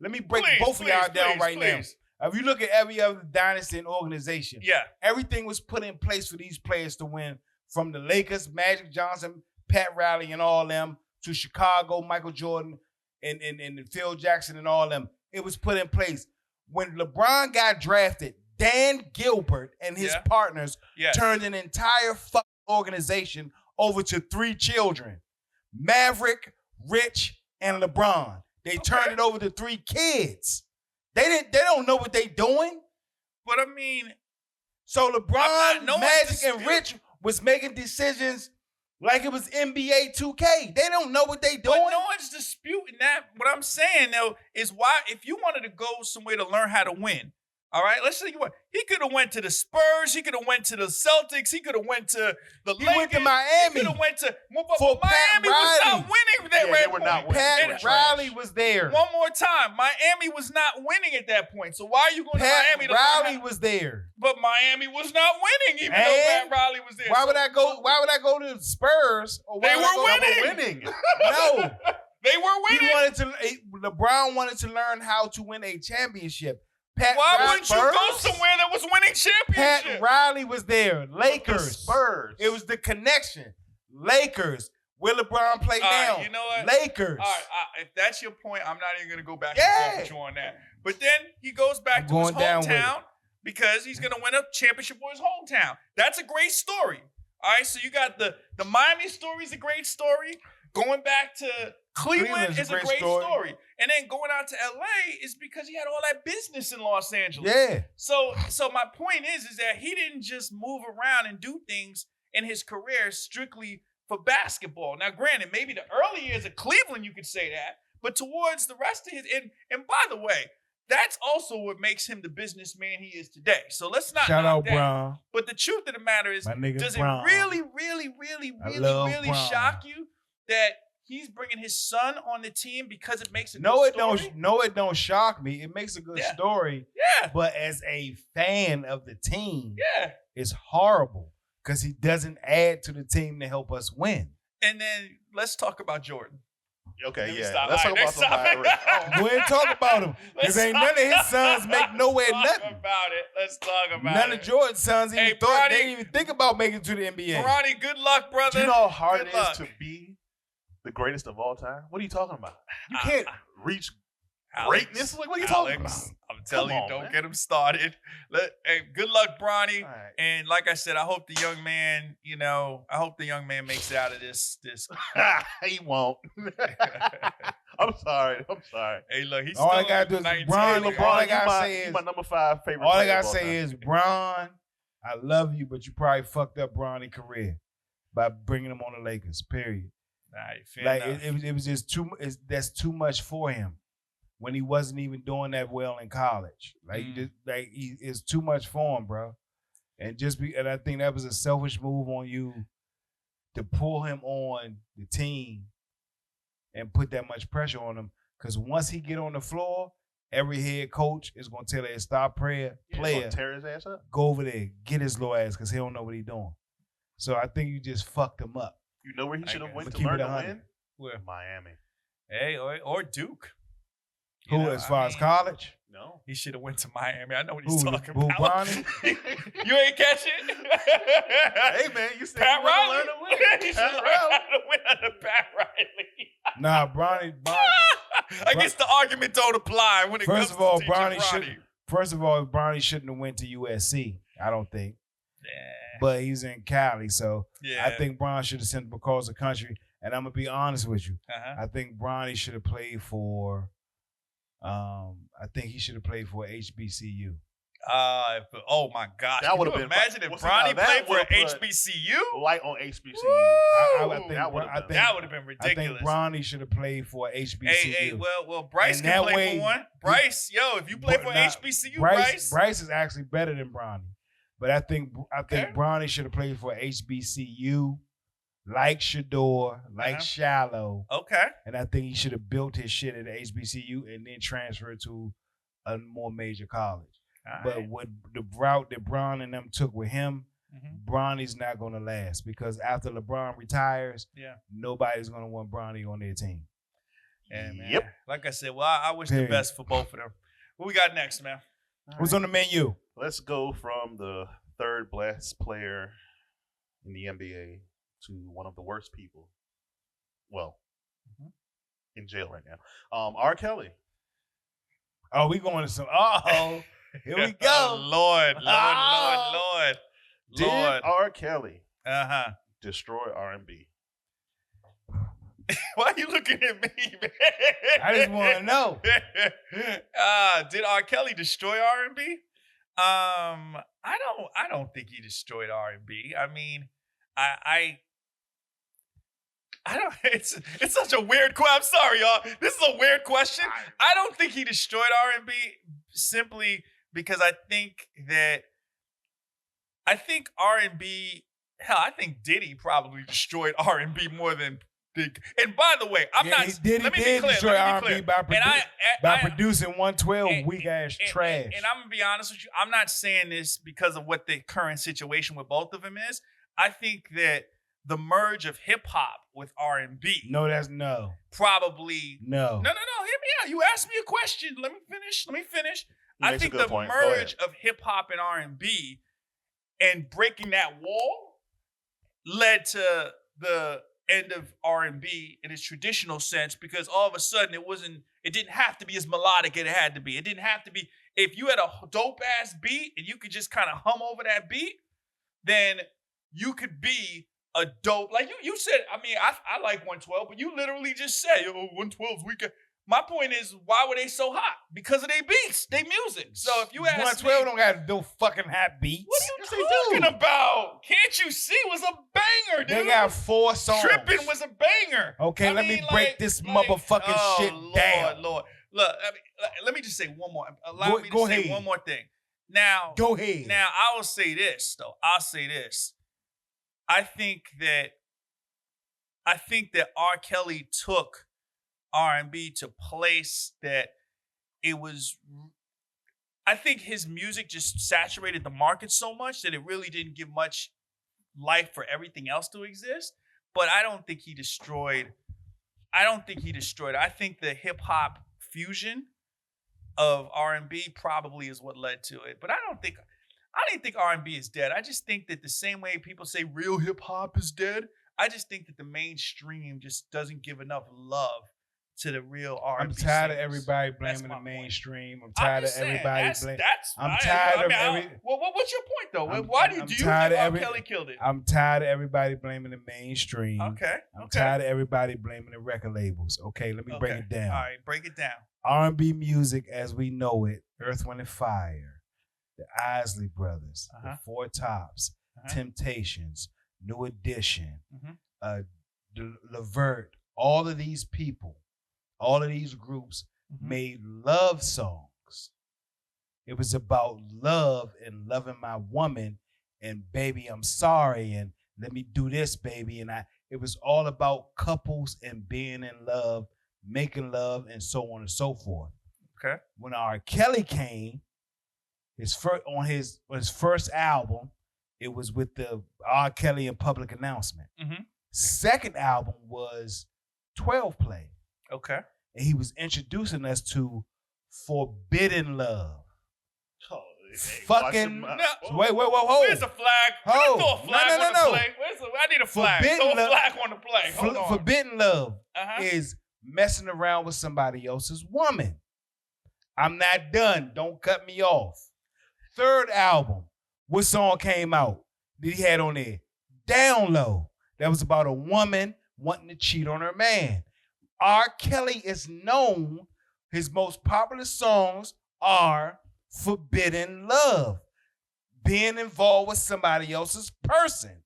Speaker 2: Let me break
Speaker 3: please,
Speaker 2: both of y'all
Speaker 3: please,
Speaker 2: down
Speaker 3: please,
Speaker 2: right
Speaker 3: please.
Speaker 2: now. If you look at every other dynasty and organization,
Speaker 3: Yeah.
Speaker 2: everything was put in place for these players to win. From the Lakers, Magic Johnson, Pat Riley, and all them, to Chicago, Michael Jordan, and Phil Jackson, and all them. It was put in place. When LeBron got drafted, Dan Gilbert and his
Speaker 3: Yeah.
Speaker 2: partners
Speaker 3: Yes.
Speaker 2: turned an entire fucking organization over to 3 children: Maverick, Rich, and LeBron. They turned it over to 3 kids. They don't know what they doing.
Speaker 3: But I mean,
Speaker 2: So LeBron,
Speaker 3: no one's
Speaker 2: Magic, and
Speaker 3: disputing.
Speaker 2: Rich was making decisions like it was NBA 2K. They don't know what they
Speaker 3: but
Speaker 2: doing.
Speaker 3: no one's disputing that. What I'm saying though is why, if you wanted to go somewhere to learn how to win, all right, let's say he could have went to the Spurs, he could have went to the Celtics, he could have went to the
Speaker 2: He
Speaker 3: Lakers,
Speaker 2: went to
Speaker 3: he
Speaker 2: Miami
Speaker 3: could have went to
Speaker 2: for
Speaker 3: but Miami
Speaker 2: Pat
Speaker 3: was
Speaker 2: Riley.
Speaker 3: not winning that
Speaker 4: Yeah,
Speaker 3: red
Speaker 4: they were not
Speaker 3: point.
Speaker 4: winning.
Speaker 2: Pat
Speaker 4: They were trash.
Speaker 2: Riley was there.
Speaker 3: One more time, Miami was not winning at that point. So why are you going to
Speaker 2: Pat
Speaker 3: Miami to learn
Speaker 2: Riley
Speaker 3: how-
Speaker 2: was there.
Speaker 3: But Miami was not winning, even though Pat
Speaker 2: And
Speaker 3: Riley was there.
Speaker 2: Why
Speaker 3: So
Speaker 2: would I go? Why would I go to the Spurs? Or why
Speaker 3: They
Speaker 2: would I
Speaker 3: were
Speaker 2: go-
Speaker 3: winning.
Speaker 4: winning.
Speaker 2: No,
Speaker 3: they were
Speaker 2: he
Speaker 3: winning.
Speaker 2: wanted to. LeBron wanted to learn how to win a championship.
Speaker 3: Why wouldn't you go
Speaker 4: Spurs?
Speaker 3: somewhere that was winning
Speaker 2: Pat
Speaker 3: championships?
Speaker 2: Riley was there.
Speaker 4: The
Speaker 2: Lakers.
Speaker 4: Spurs.
Speaker 2: It was the connection. Lakers. Where LeBron play
Speaker 3: All right,
Speaker 2: now?
Speaker 3: you know what?
Speaker 2: Lakers.
Speaker 3: All right, if that's your point, I'm not even going to go back
Speaker 2: Yeah.
Speaker 3: and forth with you on that. But then he goes back
Speaker 2: I'm
Speaker 3: to his
Speaker 2: going down with
Speaker 3: hometown because he's going to win a championship for his hometown. That's a great story. All right, so you got the Miami story is a great story. Going back to Cleveland
Speaker 2: Cleveland's a
Speaker 3: is a
Speaker 2: great
Speaker 3: great
Speaker 2: story.
Speaker 3: story. And then going out to LA is because he had all that business in Los Angeles.
Speaker 2: Yeah.
Speaker 3: So my point is that he didn't just move around and do things in his career strictly for basketball. Now, granted, maybe the early years of Cleveland, you could say that, but towards the rest of his, and by the way, that's also what makes him the businessman he is today. So let's not
Speaker 2: Shout
Speaker 3: knock
Speaker 2: out
Speaker 3: that.
Speaker 2: Brown.
Speaker 3: But the truth of the matter is,
Speaker 2: My nigga
Speaker 3: does
Speaker 2: Brown.
Speaker 3: it really
Speaker 2: I love Brown.
Speaker 3: shock you that he's bringing his son on the team because it makes a
Speaker 2: No,
Speaker 3: good
Speaker 2: it
Speaker 3: story?
Speaker 2: don't. No, it don't shock me. It makes a good
Speaker 3: Yeah.
Speaker 2: story.
Speaker 3: Yeah,
Speaker 2: But as a fan of the team,
Speaker 3: yeah.
Speaker 2: it's horrible because he doesn't add to the team to help us win.
Speaker 3: And then let's talk about Jordan.
Speaker 4: Okay,
Speaker 3: Let me
Speaker 4: yeah.
Speaker 3: stop.
Speaker 4: Let's
Speaker 3: All
Speaker 4: talk
Speaker 3: right,
Speaker 4: about
Speaker 3: let's
Speaker 4: somebody.
Speaker 3: stop.
Speaker 2: Go ahead and talk about him because ain't none of his sons make nowhere
Speaker 3: Let's talk
Speaker 2: nothing.
Speaker 3: about it. Let's talk about
Speaker 2: None
Speaker 3: it.
Speaker 2: of Jordan's sons even
Speaker 3: Hey,
Speaker 2: thought
Speaker 3: Bronny.
Speaker 2: they didn't even think about making it to the NBA.
Speaker 3: Ronnie, good luck, brother.
Speaker 4: Do you know how hard
Speaker 3: Good
Speaker 4: it
Speaker 3: luck.
Speaker 4: is to be the greatest of all time? What are you talking about? You can't reach
Speaker 3: Alex,
Speaker 4: greatness. Like, what are you talking
Speaker 3: Alex,
Speaker 4: about?
Speaker 3: I'm telling
Speaker 4: Come
Speaker 3: you,
Speaker 4: on,
Speaker 3: don't
Speaker 4: man.
Speaker 3: get him started. Hey, good luck, Bronny.
Speaker 4: All right.
Speaker 3: And like I said, I hope the young man, I hope the young man makes it out of this.
Speaker 4: He won't. I'm sorry.
Speaker 3: Hey, look, he's
Speaker 2: All I
Speaker 3: still
Speaker 2: gotta do is
Speaker 3: 19.
Speaker 2: Bron,
Speaker 3: Hey,
Speaker 2: all I
Speaker 4: you
Speaker 2: gotta
Speaker 4: my,
Speaker 2: say
Speaker 4: you
Speaker 2: is-
Speaker 4: my number 5 favorite.
Speaker 2: All I
Speaker 4: player
Speaker 2: gotta
Speaker 4: of all
Speaker 2: say
Speaker 4: time.
Speaker 2: is, Bron, I love you, but you probably fucked up Bronny's career by bringing him on the Lakers. Period.
Speaker 3: All right, fair
Speaker 2: Like
Speaker 3: enough.
Speaker 2: it was just too. That's too much for him when he wasn't even doing that well in college. Like it's too much for him, bro. And I think that was a selfish move on you to pull him on the team and put that much pressure on him. Because once he get on the floor, every head coach is gonna tell his star player,
Speaker 4: Gonna tear his ass up.
Speaker 2: go over there, get his little ass, because he don't know what he doing. So I think you just fucked him up.
Speaker 4: You know where he should have
Speaker 3: guess.
Speaker 4: went
Speaker 2: But
Speaker 4: to
Speaker 2: keep
Speaker 4: learn
Speaker 2: it
Speaker 4: to
Speaker 2: 100.
Speaker 4: win?
Speaker 3: Where?
Speaker 4: Miami.
Speaker 3: Hey, or Duke.
Speaker 2: Who, as far as college?
Speaker 4: No.
Speaker 3: He should have went to Miami. I know what he's
Speaker 2: Who,
Speaker 3: talking
Speaker 2: who,
Speaker 3: about.
Speaker 2: Bronny?
Speaker 3: You ain't catch it?
Speaker 4: Hey man, you said
Speaker 3: Pat
Speaker 4: you wanna
Speaker 3: Riley.
Speaker 4: learn to win.
Speaker 3: He should
Speaker 4: Pat
Speaker 3: have
Speaker 4: Riley.
Speaker 3: learned to win under Pat Riley.
Speaker 2: Nah, Bronny.
Speaker 3: I guess the argument don't apply when it
Speaker 2: First
Speaker 3: comes
Speaker 2: of all,
Speaker 3: to teaching
Speaker 2: Bronny shouldn't have went to USC. I don't think.
Speaker 3: Yeah.
Speaker 2: But he's in Cali, so
Speaker 3: Yeah.
Speaker 2: I think Bron should have sent him across the country. And I'm gonna be honest with you.
Speaker 3: Uh-huh.
Speaker 2: I think Bronny should have played for. I think he should have played for HBCU.
Speaker 3: Oh my gosh!
Speaker 4: That
Speaker 3: Can
Speaker 4: would
Speaker 3: you
Speaker 4: have been.
Speaker 3: imagine if
Speaker 4: Well, see,
Speaker 3: Bronny
Speaker 4: now that
Speaker 3: played for
Speaker 4: would've put
Speaker 3: HBCU.
Speaker 4: Light on HBCU.
Speaker 2: That would have
Speaker 3: been
Speaker 2: I
Speaker 3: ridiculous.
Speaker 2: think Bronny should have played for HBCU.
Speaker 3: Hey, well, Bryce
Speaker 2: And
Speaker 3: can
Speaker 2: that
Speaker 3: play
Speaker 2: way,
Speaker 3: for one. Bryce, if you play for HBCU,
Speaker 2: Bryce is actually better than Bronny. But I think Bronny should have played for HBCU, like Shador, like Shallow.
Speaker 3: Okay.
Speaker 2: And I think he should have built his shit at HBCU and then transferred to a more major college. But with the route that Bron and them took with him, Bronny's not going to last because after LeBron retires, nobody's going to want Bronny on their team.
Speaker 3: Yeah, man. Like I said, I wish the best for both of them. What we got next, man?
Speaker 2: What's on the menu?
Speaker 4: Let's go from the third best player in the NBA to one of the worst people. Well, in jail right now. R. Kelly.
Speaker 2: Oh, we going to some. Oh, here we go.
Speaker 3: Lord.
Speaker 4: Did R. Kelly
Speaker 3: Uh-huh.
Speaker 4: destroy R&B?
Speaker 3: Why are you looking at me, man?
Speaker 2: I just want to know.
Speaker 3: Did R. Kelly destroy R&B? I don't think he destroyed R&B. I mean, I don't. It's such a weird question. I'm sorry, y'all. This is a weird question. I don't think he destroyed R&B simply because I think R&B. Hell, I think Diddy probably destroyed R&B more than Big. And by the way, I'm not.
Speaker 2: Let me be clear. Destroy R&B by producing 112 weak ass trash.
Speaker 3: And I'm gonna be honest with you. I'm not saying this because of what the current situation with both of them is. I think that the merge of hip hop with R&B.
Speaker 2: No, that's no.
Speaker 3: Probably
Speaker 2: no.
Speaker 3: No. Hear me out. You asked me a question. Let me finish. I think the
Speaker 4: point.
Speaker 3: merge of hip hop and R&B and breaking that wall led to the end of R&B in its traditional sense because all of a sudden it didn't have to be as melodic as it had to be. It didn't have to be. If you had a dope ass beat and you could just kind of hum over that beat, then you could be a dope, like you said, I mean, I like 112, but you literally just said, 112's weak. My point is, why were they so hot? Because of their beats, their music. So if you ask
Speaker 2: 112 don't got no fucking hot beats.
Speaker 3: What are you talking about? Can't you see? It was a banger, dude.
Speaker 2: They got 4 songs.
Speaker 3: Trippin' was a banger.
Speaker 2: Okay, let me break this motherfucking shit down.
Speaker 3: Lord. Look, let me just say one more. Allow me to
Speaker 2: go
Speaker 3: say
Speaker 2: ahead.
Speaker 3: one more thing. Now,
Speaker 2: go ahead.
Speaker 3: Now, I will say this, though. I'll say this. I think that R. Kelly took R&B to place that it was. I think his music just saturated the market so much that it really didn't give much life for everything else to exist. But I don't think he destroyed. I think the hip hop fusion of R&B probably is what led to it. But I don't think R&B is dead. I just think that the same way people say real hip hop is dead, I just think that the mainstream just doesn't give enough love to the real R&B.
Speaker 2: I'm tired
Speaker 3: singers.
Speaker 2: of everybody blaming the mainstream. I'm tired of everybody blaming.
Speaker 3: What's your point though? Why do you think R. Kelly killed it?
Speaker 2: I'm tired of everybody blaming the mainstream.
Speaker 3: Okay.
Speaker 2: I'm tired of everybody blaming the record labels. Okay, let me break it down.
Speaker 3: All right, break it down.
Speaker 2: R&B music as we know it, Earth, Wind & Fire, the Isley Brothers, the Four Tops, Temptations, New Edition, Levert, all of these people, all of these groups made love songs. It was about love and loving my woman and baby, I'm sorry, and let me do this, baby. And it was all about couples and being in love, making love, and so on and so forth.
Speaker 3: Okay.
Speaker 2: When R. Kelly came, his first album, it was with the R. Kelly and Public Announcement. Second album was 12 Play.
Speaker 3: Okay.
Speaker 2: And he was introducing us to Forbidden Love.
Speaker 4: Oh,
Speaker 2: fucking wait,
Speaker 3: Where's the flag? Throw a flag on the play. I need a flag. Throw a flag on the play. Hold on.
Speaker 2: Forbidden Love is messing around with somebody else's woman. I'm not done. Don't cut me off. Third album, what song came out that he had on there? Down Low. That was about a woman wanting to cheat on her man. R. Kelly is known, his most popular songs are forbidden love. Being involved with somebody else's person.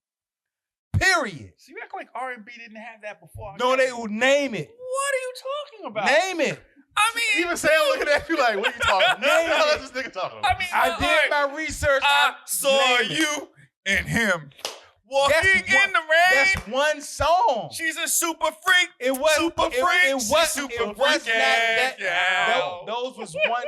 Speaker 2: Period.
Speaker 3: So you act like R&B didn't have that before.
Speaker 2: No, they will name it.
Speaker 3: What are you talking about?
Speaker 2: Name it.
Speaker 3: I mean,
Speaker 4: Even Sam looking at you like, what are you talking about?
Speaker 2: Name
Speaker 4: What the hell
Speaker 2: it.
Speaker 4: is this nigga talking about?
Speaker 3: I mean,
Speaker 2: I did my research.
Speaker 3: I saw
Speaker 2: Name it.
Speaker 3: you and him walking
Speaker 2: That's
Speaker 3: in the rain.
Speaker 2: That's one song.
Speaker 3: She's a super freak.
Speaker 2: It was
Speaker 3: super freak.
Speaker 2: It was
Speaker 3: Super
Speaker 2: it was
Speaker 3: freak.
Speaker 2: not that.
Speaker 3: Yeah.
Speaker 2: Those was one.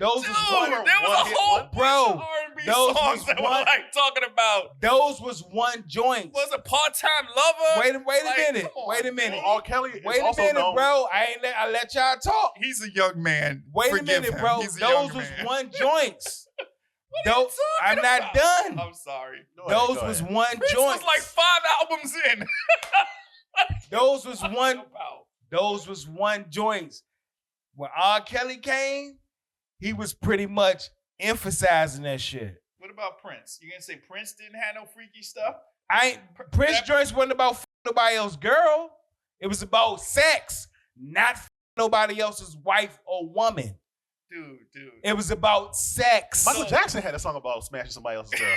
Speaker 2: Those
Speaker 3: Dude,
Speaker 2: was one.
Speaker 3: there was a whole bunch
Speaker 2: Bro,
Speaker 3: of R&B
Speaker 2: those
Speaker 3: songs
Speaker 2: was
Speaker 3: that were
Speaker 2: one-
Speaker 3: like talking about
Speaker 2: Those was one joint.
Speaker 3: was a part-time lover.
Speaker 2: Wait a
Speaker 3: Like,
Speaker 2: minute.
Speaker 3: come on,
Speaker 2: Wait a minute.
Speaker 3: man.
Speaker 4: R. Kelly is
Speaker 2: Wait a
Speaker 4: also
Speaker 2: minute,
Speaker 4: known.
Speaker 2: bro. I let y'all talk.
Speaker 3: He's a young man.
Speaker 2: Wait
Speaker 3: Forgive
Speaker 2: a minute,
Speaker 3: him.
Speaker 2: bro.
Speaker 3: He's a
Speaker 2: Those
Speaker 3: young
Speaker 2: was
Speaker 3: man.
Speaker 2: one joints.
Speaker 3: What are you
Speaker 2: Those,
Speaker 3: talking
Speaker 2: I'm not
Speaker 3: about?
Speaker 2: done.
Speaker 3: I'm sorry.
Speaker 4: Go ahead,
Speaker 2: Those
Speaker 4: go
Speaker 2: was
Speaker 4: ahead.
Speaker 2: one
Speaker 3: Prince
Speaker 2: joint.
Speaker 3: was like 5 albums in.
Speaker 2: Those was
Speaker 3: What
Speaker 2: one.
Speaker 3: about?
Speaker 2: Those was one joints. When R. Kelly came, he was pretty much emphasizing that shit.
Speaker 3: What about Prince? You gonna say Prince didn't have no freaky stuff?
Speaker 2: Prince
Speaker 3: that-
Speaker 2: joints wasn't about nobody else's girl. It was about sex, not nobody else's wife or woman.
Speaker 3: Dude.
Speaker 2: It was about sex.
Speaker 4: Michael Jackson had a song about smashing somebody else's girl.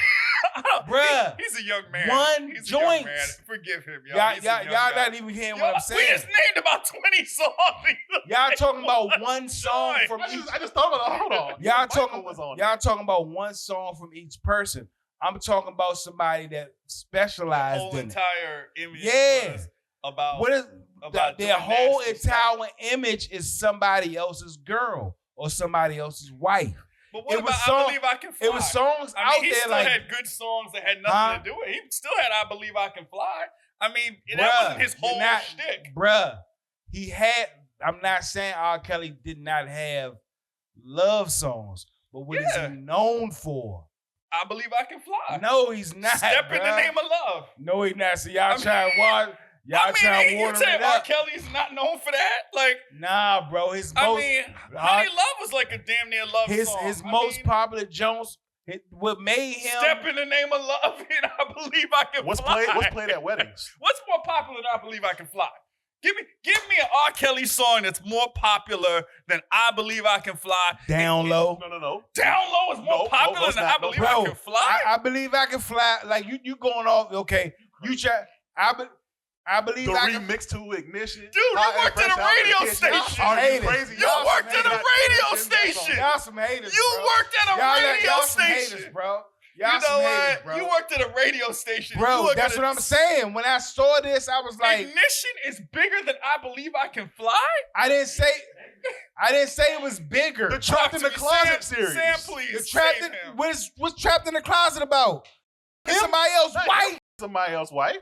Speaker 2: Bruh.
Speaker 3: He's a young man.
Speaker 2: One
Speaker 3: He's a young
Speaker 2: joint.
Speaker 3: man. Forgive him, y'all.
Speaker 2: Y'all
Speaker 3: He's a young guy.
Speaker 2: not even hearing what I'm
Speaker 3: We
Speaker 2: saying.
Speaker 3: just named about 20 songs.
Speaker 2: Y'all talking about one song
Speaker 3: joint.
Speaker 2: from
Speaker 4: I
Speaker 2: each.
Speaker 4: just thought about it. Hold on.
Speaker 2: Y'all
Speaker 4: Michael was on
Speaker 2: y'all talking about one song from each person. I'm talking about somebody that
Speaker 3: The
Speaker 2: specialized
Speaker 3: whole
Speaker 2: in it.
Speaker 3: entire image
Speaker 2: Yeah.
Speaker 3: was about
Speaker 2: What is
Speaker 3: about
Speaker 2: their
Speaker 3: doing
Speaker 2: whole
Speaker 3: nasty stuff.
Speaker 2: entire image is somebody else's girl or somebody else's wife.
Speaker 3: But what
Speaker 2: it was
Speaker 3: about
Speaker 2: song-
Speaker 3: I Believe I Can Fly?
Speaker 2: It was songs
Speaker 3: I mean,
Speaker 2: out
Speaker 3: he
Speaker 2: there
Speaker 3: still
Speaker 2: like,
Speaker 3: had good songs that had nothing
Speaker 2: Huh?
Speaker 3: to do with it. He still had I Believe I Can Fly. I mean, that wasn't his
Speaker 2: you're
Speaker 3: whole
Speaker 2: not-
Speaker 3: shtick.
Speaker 2: bruh, he had. I'm not saying R. Kelly did not have love songs, but what is
Speaker 3: Yeah.
Speaker 2: he known for?
Speaker 3: I Believe I Can Fly.
Speaker 2: No, he's not.
Speaker 3: Step in the
Speaker 2: bruh.
Speaker 3: Name of Love.
Speaker 2: No, he's not. So y'all
Speaker 3: I
Speaker 2: try to watch. Y'all
Speaker 3: I
Speaker 2: try to
Speaker 3: mean, you
Speaker 2: water
Speaker 3: say
Speaker 2: it
Speaker 3: R.
Speaker 2: up.
Speaker 3: Kelly's not known for that? Like,
Speaker 2: Nah, bro. His
Speaker 3: I
Speaker 2: most
Speaker 3: mean, Honey Love was like a damn near love song.
Speaker 2: his
Speaker 3: I
Speaker 2: most
Speaker 3: mean,
Speaker 2: popular Jones. What made him?
Speaker 3: Step in the Name of Love and I Believe I Can
Speaker 4: What's
Speaker 3: Fly.
Speaker 4: played at weddings?
Speaker 3: What's more popular than I Believe I Can Fly? Give me an R. Kelly song that's more popular than I Believe I Can Fly.
Speaker 2: Down low.
Speaker 4: No.
Speaker 3: Down Low is more
Speaker 4: No,
Speaker 3: popular
Speaker 4: it's
Speaker 3: than
Speaker 4: not.
Speaker 3: I Believe
Speaker 2: Bro,
Speaker 3: I Can Fly.
Speaker 2: I believe I can fly. Like you going off. Okay, you try. I believe
Speaker 4: The
Speaker 2: I can.
Speaker 4: remix to Ignition.
Speaker 3: Dude, you worked at a radio station.
Speaker 4: Are you
Speaker 2: Haters.
Speaker 4: crazy?
Speaker 3: You
Speaker 4: Y'all
Speaker 3: worked
Speaker 4: some
Speaker 3: at a
Speaker 4: haters.
Speaker 3: radio
Speaker 4: That song.
Speaker 3: station.
Speaker 2: Y'all some haters.
Speaker 3: You
Speaker 2: bro.
Speaker 3: worked at a radio
Speaker 2: y'all some
Speaker 3: station.
Speaker 2: haters, bro.
Speaker 3: You
Speaker 2: Y'all
Speaker 3: know
Speaker 2: some haters,
Speaker 3: what?
Speaker 2: bro.
Speaker 3: You worked at a radio station. You
Speaker 2: Bro,
Speaker 3: are
Speaker 2: that's
Speaker 3: gonna-
Speaker 2: what I'm saying. When I saw this, I was like,
Speaker 3: Ignition is bigger than I Believe I Can Fly?
Speaker 2: I didn't say it was bigger.
Speaker 4: The Trapped in the
Speaker 3: Talk to me,
Speaker 4: Closet
Speaker 3: Sam,
Speaker 4: series.
Speaker 3: Sam,
Speaker 2: The
Speaker 3: please.
Speaker 2: trapped
Speaker 3: save
Speaker 2: in,
Speaker 3: him.
Speaker 2: what's trapped in the closet about?
Speaker 4: Him?
Speaker 2: Somebody else's
Speaker 4: Not
Speaker 2: wife.
Speaker 4: Somebody else's wife.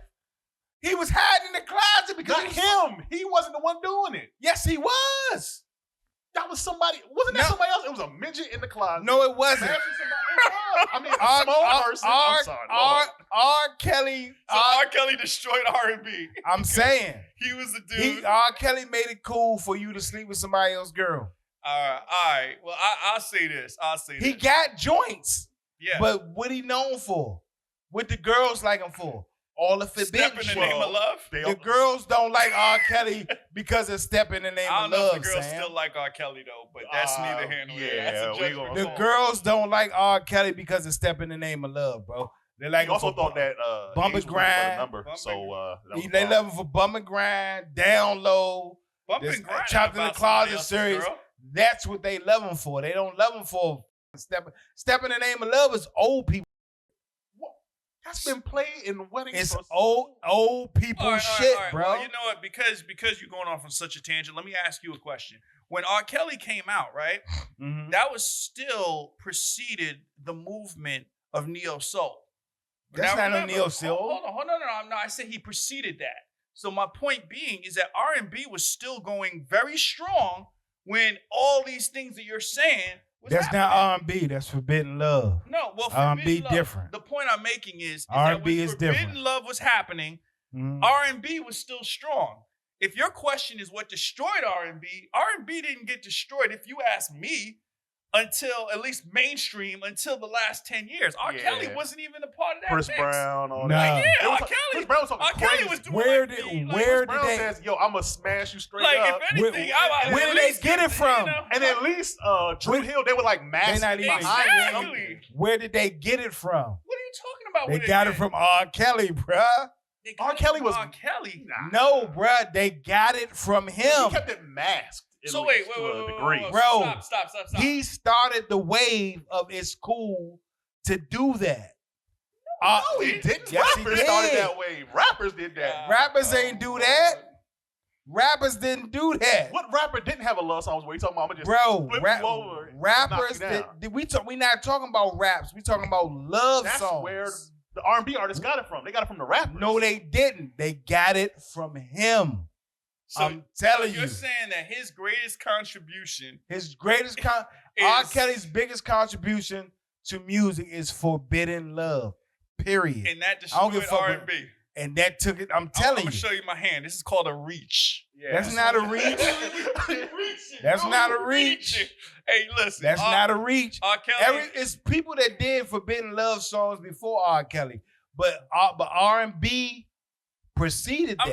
Speaker 2: He was hiding in the closet because
Speaker 4: Not him. He wasn't the one doing it.
Speaker 2: Yes, he was.
Speaker 4: That was somebody. Wasn't that
Speaker 2: No.
Speaker 4: somebody else? It was a midget in the closet.
Speaker 2: No, it wasn't.
Speaker 4: Smashing somebody. It was. I mean, a small person. I'm sorry. Lord.
Speaker 2: R. Kelly.
Speaker 3: So R. Kelly destroyed R&B.
Speaker 2: I'm saying
Speaker 3: He was the dude.
Speaker 2: R. Kelly made it cool for you to sleep with somebody else's girl.
Speaker 3: All right. Well, I'll say this.
Speaker 2: He got joints,
Speaker 3: Yeah.
Speaker 2: but what he known for? What the girls like him for? All the
Speaker 3: Step
Speaker 2: forbidden
Speaker 3: in the
Speaker 2: shit.
Speaker 3: Name of Love.
Speaker 2: The girls don't like R. Kelly because of Step in the Name
Speaker 3: I
Speaker 2: of
Speaker 3: don't know
Speaker 2: Love,
Speaker 3: if the girls
Speaker 2: Sam.
Speaker 3: still like R. Kelly though, but that's neither here nor there.
Speaker 4: yeah,
Speaker 3: That's a
Speaker 4: we
Speaker 3: judgment
Speaker 4: gonna-
Speaker 2: The
Speaker 3: call.
Speaker 2: girls don't like R. Kelly because of Step in the Name of Love, bro. They like
Speaker 4: He
Speaker 2: him
Speaker 4: also
Speaker 2: for
Speaker 4: thought that
Speaker 2: Bump
Speaker 4: Hayes
Speaker 2: and
Speaker 4: was about a
Speaker 2: grind.
Speaker 4: number,
Speaker 3: Bump
Speaker 4: so that was
Speaker 2: they
Speaker 4: wrong.
Speaker 2: love him for Bum and Grind, Down Low.
Speaker 3: Bump
Speaker 2: This
Speaker 3: and grind
Speaker 2: Trapped in the
Speaker 3: about somebody
Speaker 2: Closet
Speaker 3: else's
Speaker 2: series.
Speaker 3: girl.
Speaker 2: That's what they love him for. They don't love him for Step in the Name of Love is old people.
Speaker 4: That's been played in weddings.
Speaker 2: It's
Speaker 4: for
Speaker 2: old people
Speaker 3: All right,
Speaker 2: shit,
Speaker 3: all right.
Speaker 2: bro.
Speaker 3: Well, you know what? Because you're going off on such a tangent, let me ask you a question. When R. Kelly came out, right,
Speaker 2: Mhm.
Speaker 3: that was still preceded the movement of neo soul.
Speaker 2: That's
Speaker 3: Now,
Speaker 2: not no
Speaker 3: remember-
Speaker 2: neo soul.
Speaker 3: Hold on, no. I said he preceded that. So my point being is that R&B was still going very strong when all these things that you're saying was
Speaker 2: That's
Speaker 3: happening.
Speaker 2: not R&B. That's forbidden love.
Speaker 3: No, well,
Speaker 2: R&B
Speaker 3: Forbidden Love-
Speaker 2: different.
Speaker 3: The point I'm making is that
Speaker 2: R&B
Speaker 3: when
Speaker 2: is
Speaker 3: Forbidden
Speaker 2: different.
Speaker 3: Love was happening,
Speaker 2: Mhm.
Speaker 3: R&B was still strong. If your question is what destroyed R&B, R&B didn't get destroyed. If you ask me, until at least mainstream until the last 10 years. R. Kelly wasn't even a part of that
Speaker 4: Chris
Speaker 3: mix.
Speaker 4: Brown, all
Speaker 2: No.
Speaker 4: that.
Speaker 3: Yeah, R. Kelly.
Speaker 4: Chris Brown was talking
Speaker 3: R. Kelly
Speaker 4: crazy.
Speaker 3: was doing
Speaker 2: Where
Speaker 3: like
Speaker 2: did-
Speaker 3: the, like,
Speaker 2: where
Speaker 4: Chris Brown
Speaker 2: they-
Speaker 4: says, "Yo, I'm gonna smash you straight
Speaker 3: like
Speaker 4: up."
Speaker 3: if anything,
Speaker 2: Where
Speaker 3: at
Speaker 2: did they
Speaker 3: least
Speaker 2: get it from?
Speaker 4: And at least Drew Hill, they were like massive
Speaker 2: not even-
Speaker 4: behind him.
Speaker 3: Exactly.
Speaker 2: Where did they get it from?
Speaker 3: What are you talking about?
Speaker 2: They
Speaker 3: with
Speaker 2: got
Speaker 3: it
Speaker 2: it from R. Kelly, bruh.
Speaker 3: They got
Speaker 4: R.
Speaker 3: it
Speaker 4: Kelly
Speaker 3: from
Speaker 4: was-
Speaker 3: R. Kelly.
Speaker 2: No, bruh. They got it from
Speaker 4: He
Speaker 2: him.
Speaker 4: kept it masked. at
Speaker 3: So
Speaker 4: least
Speaker 3: wait,
Speaker 4: to a
Speaker 3: wait,
Speaker 4: degree.
Speaker 3: wait.
Speaker 2: Bro,
Speaker 3: Stop.
Speaker 2: He started the wave of it's cool to do that.
Speaker 4: No, he didn't.
Speaker 2: Yes, he
Speaker 4: Rappers
Speaker 2: did.
Speaker 4: started that way. Rappers did that.
Speaker 2: Rappers ain't do that. Rappers didn't do that.
Speaker 4: What rapper didn't have a love song where you talking about I'm gonna just
Speaker 2: Bro,
Speaker 4: flip you over and
Speaker 2: rappers
Speaker 4: knock you down?
Speaker 2: we not talking about raps. We talking about love
Speaker 4: That's
Speaker 2: songs.
Speaker 4: where the R&B artists got it from. They got it from the rappers.
Speaker 2: No, they didn't. They got it from him.
Speaker 3: So
Speaker 2: I'm telling
Speaker 3: you're
Speaker 2: you.
Speaker 3: saying that his greatest contribution
Speaker 2: His greatest R. Kelly's biggest contribution to music is Forbidden Love. Period.
Speaker 3: and that
Speaker 2: I don't give
Speaker 3: destroyed
Speaker 2: a fuck
Speaker 3: R&B.
Speaker 2: And that took it. I'm
Speaker 3: I'm
Speaker 2: telling
Speaker 3: gonna
Speaker 2: you.
Speaker 3: show you my hand. This is called a reach.
Speaker 2: That's not a reach. That's not a reach.
Speaker 3: Hey, listen.
Speaker 2: That's not a reach.
Speaker 3: R. Kelly.
Speaker 2: It's people that did Forbidden Love songs before R. Kelly, but R&B preceded that.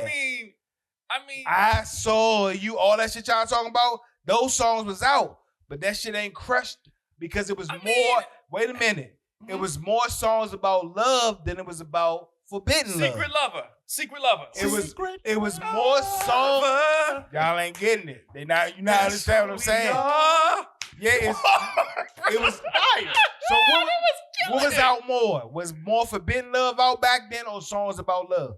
Speaker 3: I mean,
Speaker 2: I saw you. All that shit y'all talking about. Those songs was out, but that shit ain't crushed because it was more. Wait a minute. It was more songs about love than it was about forbidden
Speaker 3: Secret
Speaker 2: love.
Speaker 3: Lover. Secret Lover.
Speaker 2: It was more songs. Y'all ain't getting it. You not understand what I'm saying? Yeah, it was fire. So what was out more? Was more forbidden love out back then or songs about love?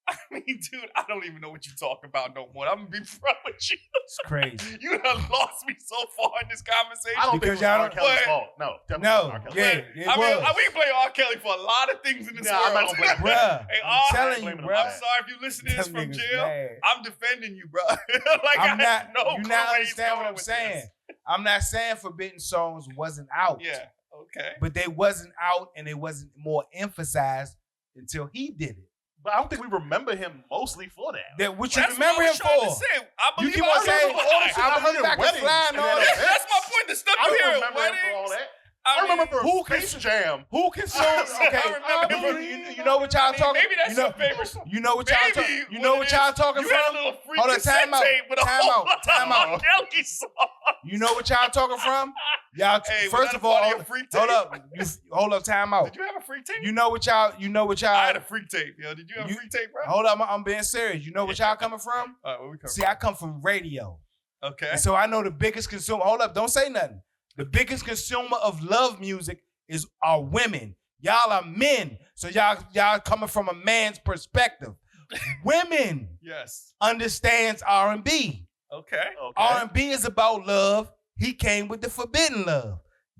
Speaker 3: I mean, dude, I don't even know what you talking about no more. I'm gonna be front with you.
Speaker 2: It's crazy.
Speaker 3: You done lost me so far in this conversation.
Speaker 4: I don't
Speaker 2: Because
Speaker 4: think it was
Speaker 2: y'all
Speaker 4: R. Kelly's
Speaker 3: But-
Speaker 4: fault. No, definitely
Speaker 2: No,
Speaker 4: not R. Kelly.
Speaker 2: yeah, it
Speaker 3: I mean,
Speaker 2: was.
Speaker 3: we can blame R. Kelly for a lot of things in this
Speaker 4: Nah, I'm
Speaker 3: world.
Speaker 4: not gonna blame him.
Speaker 2: Bruh,
Speaker 3: Hey,
Speaker 2: I'm telling you,
Speaker 4: blaming him
Speaker 2: bruh.
Speaker 3: I'm sorry if you listen to this
Speaker 2: Them
Speaker 3: from
Speaker 2: niggas
Speaker 3: jail.
Speaker 2: mad.
Speaker 3: I'm defending you, bro. Like
Speaker 2: I'm
Speaker 3: I
Speaker 2: not.
Speaker 3: have no
Speaker 2: You
Speaker 3: clue
Speaker 2: not
Speaker 3: where he's
Speaker 2: understand what
Speaker 3: going
Speaker 2: I'm
Speaker 3: with
Speaker 2: saying.
Speaker 3: this.
Speaker 2: I'm not saying forbidden songs wasn't out.
Speaker 3: Yeah. Okay.
Speaker 2: But they wasn't out and it wasn't more emphasized until he did it.
Speaker 4: But I don't think we remember him mostly for that.
Speaker 2: That what you
Speaker 3: That's
Speaker 2: remember
Speaker 3: what I
Speaker 2: him
Speaker 3: was trying
Speaker 2: for?
Speaker 3: to say. I
Speaker 2: You
Speaker 3: believe
Speaker 2: keep
Speaker 3: I
Speaker 2: on
Speaker 3: was
Speaker 2: saying,
Speaker 3: for all this shit.
Speaker 2: I believe I can
Speaker 4: weddings
Speaker 2: fly and
Speaker 4: and
Speaker 2: all
Speaker 4: then
Speaker 2: that.
Speaker 3: That's my point. The stuff
Speaker 4: I
Speaker 3: you hear
Speaker 4: don't
Speaker 3: at
Speaker 4: remember him for all
Speaker 3: weddings.
Speaker 4: that. I remember for
Speaker 2: who
Speaker 4: Space Jam.
Speaker 2: Who consumes? Okay,
Speaker 3: I remember
Speaker 2: you know what y'all talking?
Speaker 3: Maybe that's
Speaker 2: you know,
Speaker 3: your favorite song.
Speaker 2: You know what y'all
Speaker 3: Maybe
Speaker 2: talking? You
Speaker 3: what
Speaker 2: know
Speaker 3: it
Speaker 2: what
Speaker 3: is,
Speaker 2: y'all talking
Speaker 3: You had a
Speaker 2: from?
Speaker 3: little free
Speaker 2: Hold on,
Speaker 3: cassette
Speaker 2: time out.
Speaker 3: tape with a
Speaker 2: Time
Speaker 3: whole
Speaker 2: out.
Speaker 3: lot
Speaker 2: Time
Speaker 3: of
Speaker 2: out.
Speaker 3: R. Kelly songs.
Speaker 2: You know what y'all talking from? Y'all.
Speaker 3: Hey, was
Speaker 2: first
Speaker 3: that
Speaker 2: of
Speaker 3: a
Speaker 2: all,
Speaker 3: part of
Speaker 2: hold
Speaker 3: your free
Speaker 2: hold
Speaker 3: tape?
Speaker 2: up. Hold up. Time out.
Speaker 3: Did you have a free tape?
Speaker 2: You know what y'all. You know what y'all.
Speaker 3: I had a free tape, yo. Did you have a
Speaker 2: You-
Speaker 3: free tape, bro?
Speaker 2: Hold up. I'm being serious. You know what y'all coming from?
Speaker 3: All right, where we come
Speaker 2: See, I come from radio.
Speaker 3: from? Okay.
Speaker 2: And so I know the biggest consumer. Hold up, don't say nothing. The biggest consumer of love music are women. Y'all are men, so y'all coming from a man's perspective. Women
Speaker 3: Yes.
Speaker 2: understands R&B.
Speaker 3: Okay.
Speaker 2: R&B is about love. He came with the forbidden love.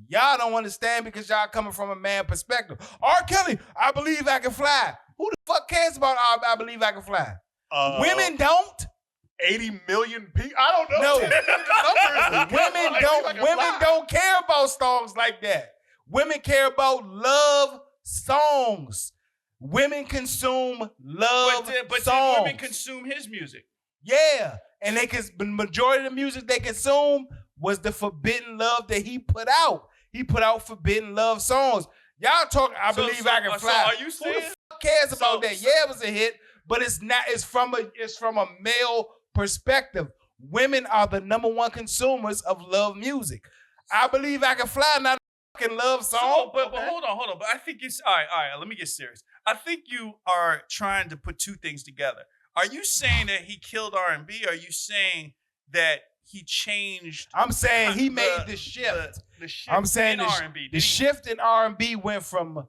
Speaker 2: Y'all don't understand because y'all coming from a man perspective. R. Kelly, I believe I can fly. Who the fuck cares about I believe I can fly? Women don't.
Speaker 4: 80 million people. I don't know.
Speaker 2: No. Women don't care about songs like that. Women care about love songs. Women consume love
Speaker 3: But
Speaker 2: songs.
Speaker 3: did women consume his music?
Speaker 2: Yeah, and the majority of the music they consume was the forbidden love that he put out. He put out forbidden love songs. Y'all talking? I believe I can fly.
Speaker 3: So are you
Speaker 2: Who
Speaker 3: saying?
Speaker 2: the fuck cares about that? Yeah, it was a hit, but it's not. It's from a male perspective. Women are the number one consumers of love music. I believe I can fly. Not a fucking love song.
Speaker 3: So, but hold on. But I think it's all right. Let me get serious. I think you are trying to put two things together. Are you saying that he killed R&B? Or are you saying that he changed?
Speaker 2: I'm saying he made the shift.
Speaker 3: The shift
Speaker 2: I'm saying
Speaker 3: in R&B.
Speaker 2: the shift in R&B went from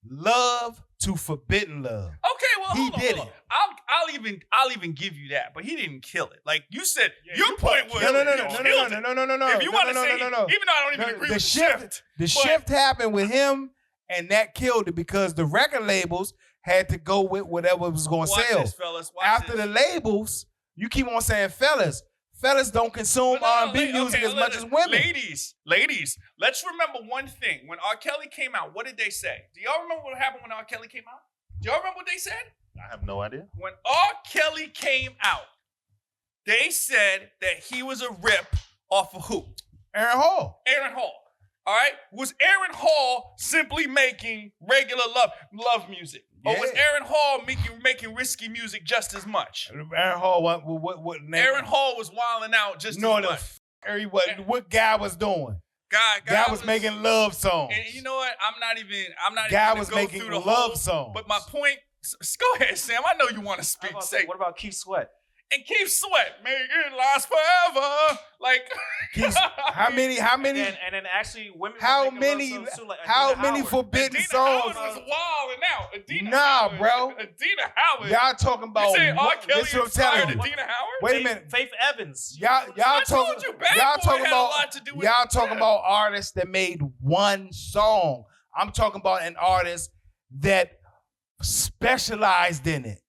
Speaker 2: love to forbidden love.
Speaker 3: Okay, well,
Speaker 2: He
Speaker 3: hold on.
Speaker 2: did
Speaker 3: hold on.
Speaker 2: it.
Speaker 3: I'll even give you that, but he didn't kill it. Like you said,
Speaker 4: Yeah,
Speaker 3: your
Speaker 4: you
Speaker 3: point
Speaker 4: put-
Speaker 3: was
Speaker 2: No.
Speaker 3: he killed it.
Speaker 2: No.
Speaker 3: If you want to
Speaker 2: no,
Speaker 3: say,
Speaker 2: no.
Speaker 3: even though I don't even agree with the shift,
Speaker 2: The shift happened with him, and that killed it because the record labels had to go with whatever was going to
Speaker 3: watch
Speaker 2: sell.
Speaker 3: this, fellas. Watch
Speaker 2: After
Speaker 3: this.
Speaker 2: the labels, you keep on saying fellas. Fellas don't consume R&B music as much as women.
Speaker 3: Ladies, let's remember one thing. When R. Kelly came out, what did they say? Do y'all remember what happened when R. Kelly came out? Do y'all remember what they said?
Speaker 4: I have no idea.
Speaker 3: When R. Kelly came out, they said that he was a rip off of who?
Speaker 2: Aaron Hall.
Speaker 3: Aaron Hall. All right? Was Aaron Hall simply making regular love music? Or was
Speaker 2: Yeah.
Speaker 3: Aaron Hall making risky music just as much?
Speaker 2: Aaron Hall, what name?
Speaker 3: Aaron Hall was wilding out just
Speaker 2: No,
Speaker 3: as
Speaker 2: the
Speaker 3: much.
Speaker 2: what guy was doing?
Speaker 3: Guy
Speaker 2: was making love songs.
Speaker 3: And you know what? I'm not even
Speaker 2: Guy
Speaker 3: gonna
Speaker 2: was
Speaker 3: go
Speaker 2: making
Speaker 3: through the
Speaker 2: love
Speaker 3: whole,
Speaker 2: songs.
Speaker 3: But my point, go ahead, Sam. I know you want to speak. Say,
Speaker 5: What about Keith Sweat?
Speaker 3: and Keith Sweat, make it last forever. Like,
Speaker 2: How many?
Speaker 5: And then actually women.
Speaker 2: How
Speaker 5: were making
Speaker 2: many?
Speaker 5: love songs too, like
Speaker 2: How
Speaker 5: Adina
Speaker 2: many
Speaker 5: Howard.
Speaker 2: forbidden
Speaker 3: Adina
Speaker 2: songs?
Speaker 3: Howard was wilding out. Adina
Speaker 2: Nah,
Speaker 3: Howard,
Speaker 2: bro.
Speaker 3: Adina Howard.
Speaker 2: Y'all talking about?
Speaker 3: You say R. Kelly
Speaker 2: This is what I'm telling
Speaker 3: inspired
Speaker 2: you.
Speaker 3: Adina Howard?
Speaker 2: Wait a minute.
Speaker 5: Faith Evans.
Speaker 2: Y'all
Speaker 3: I
Speaker 2: talking?
Speaker 3: told you, Bad
Speaker 2: Y'all
Speaker 3: Boy
Speaker 2: talking
Speaker 3: had a
Speaker 2: about?
Speaker 3: lot to do with
Speaker 2: Y'all
Speaker 3: it.
Speaker 2: talking about artists that made one song. I'm talking about an artist that specialized in it.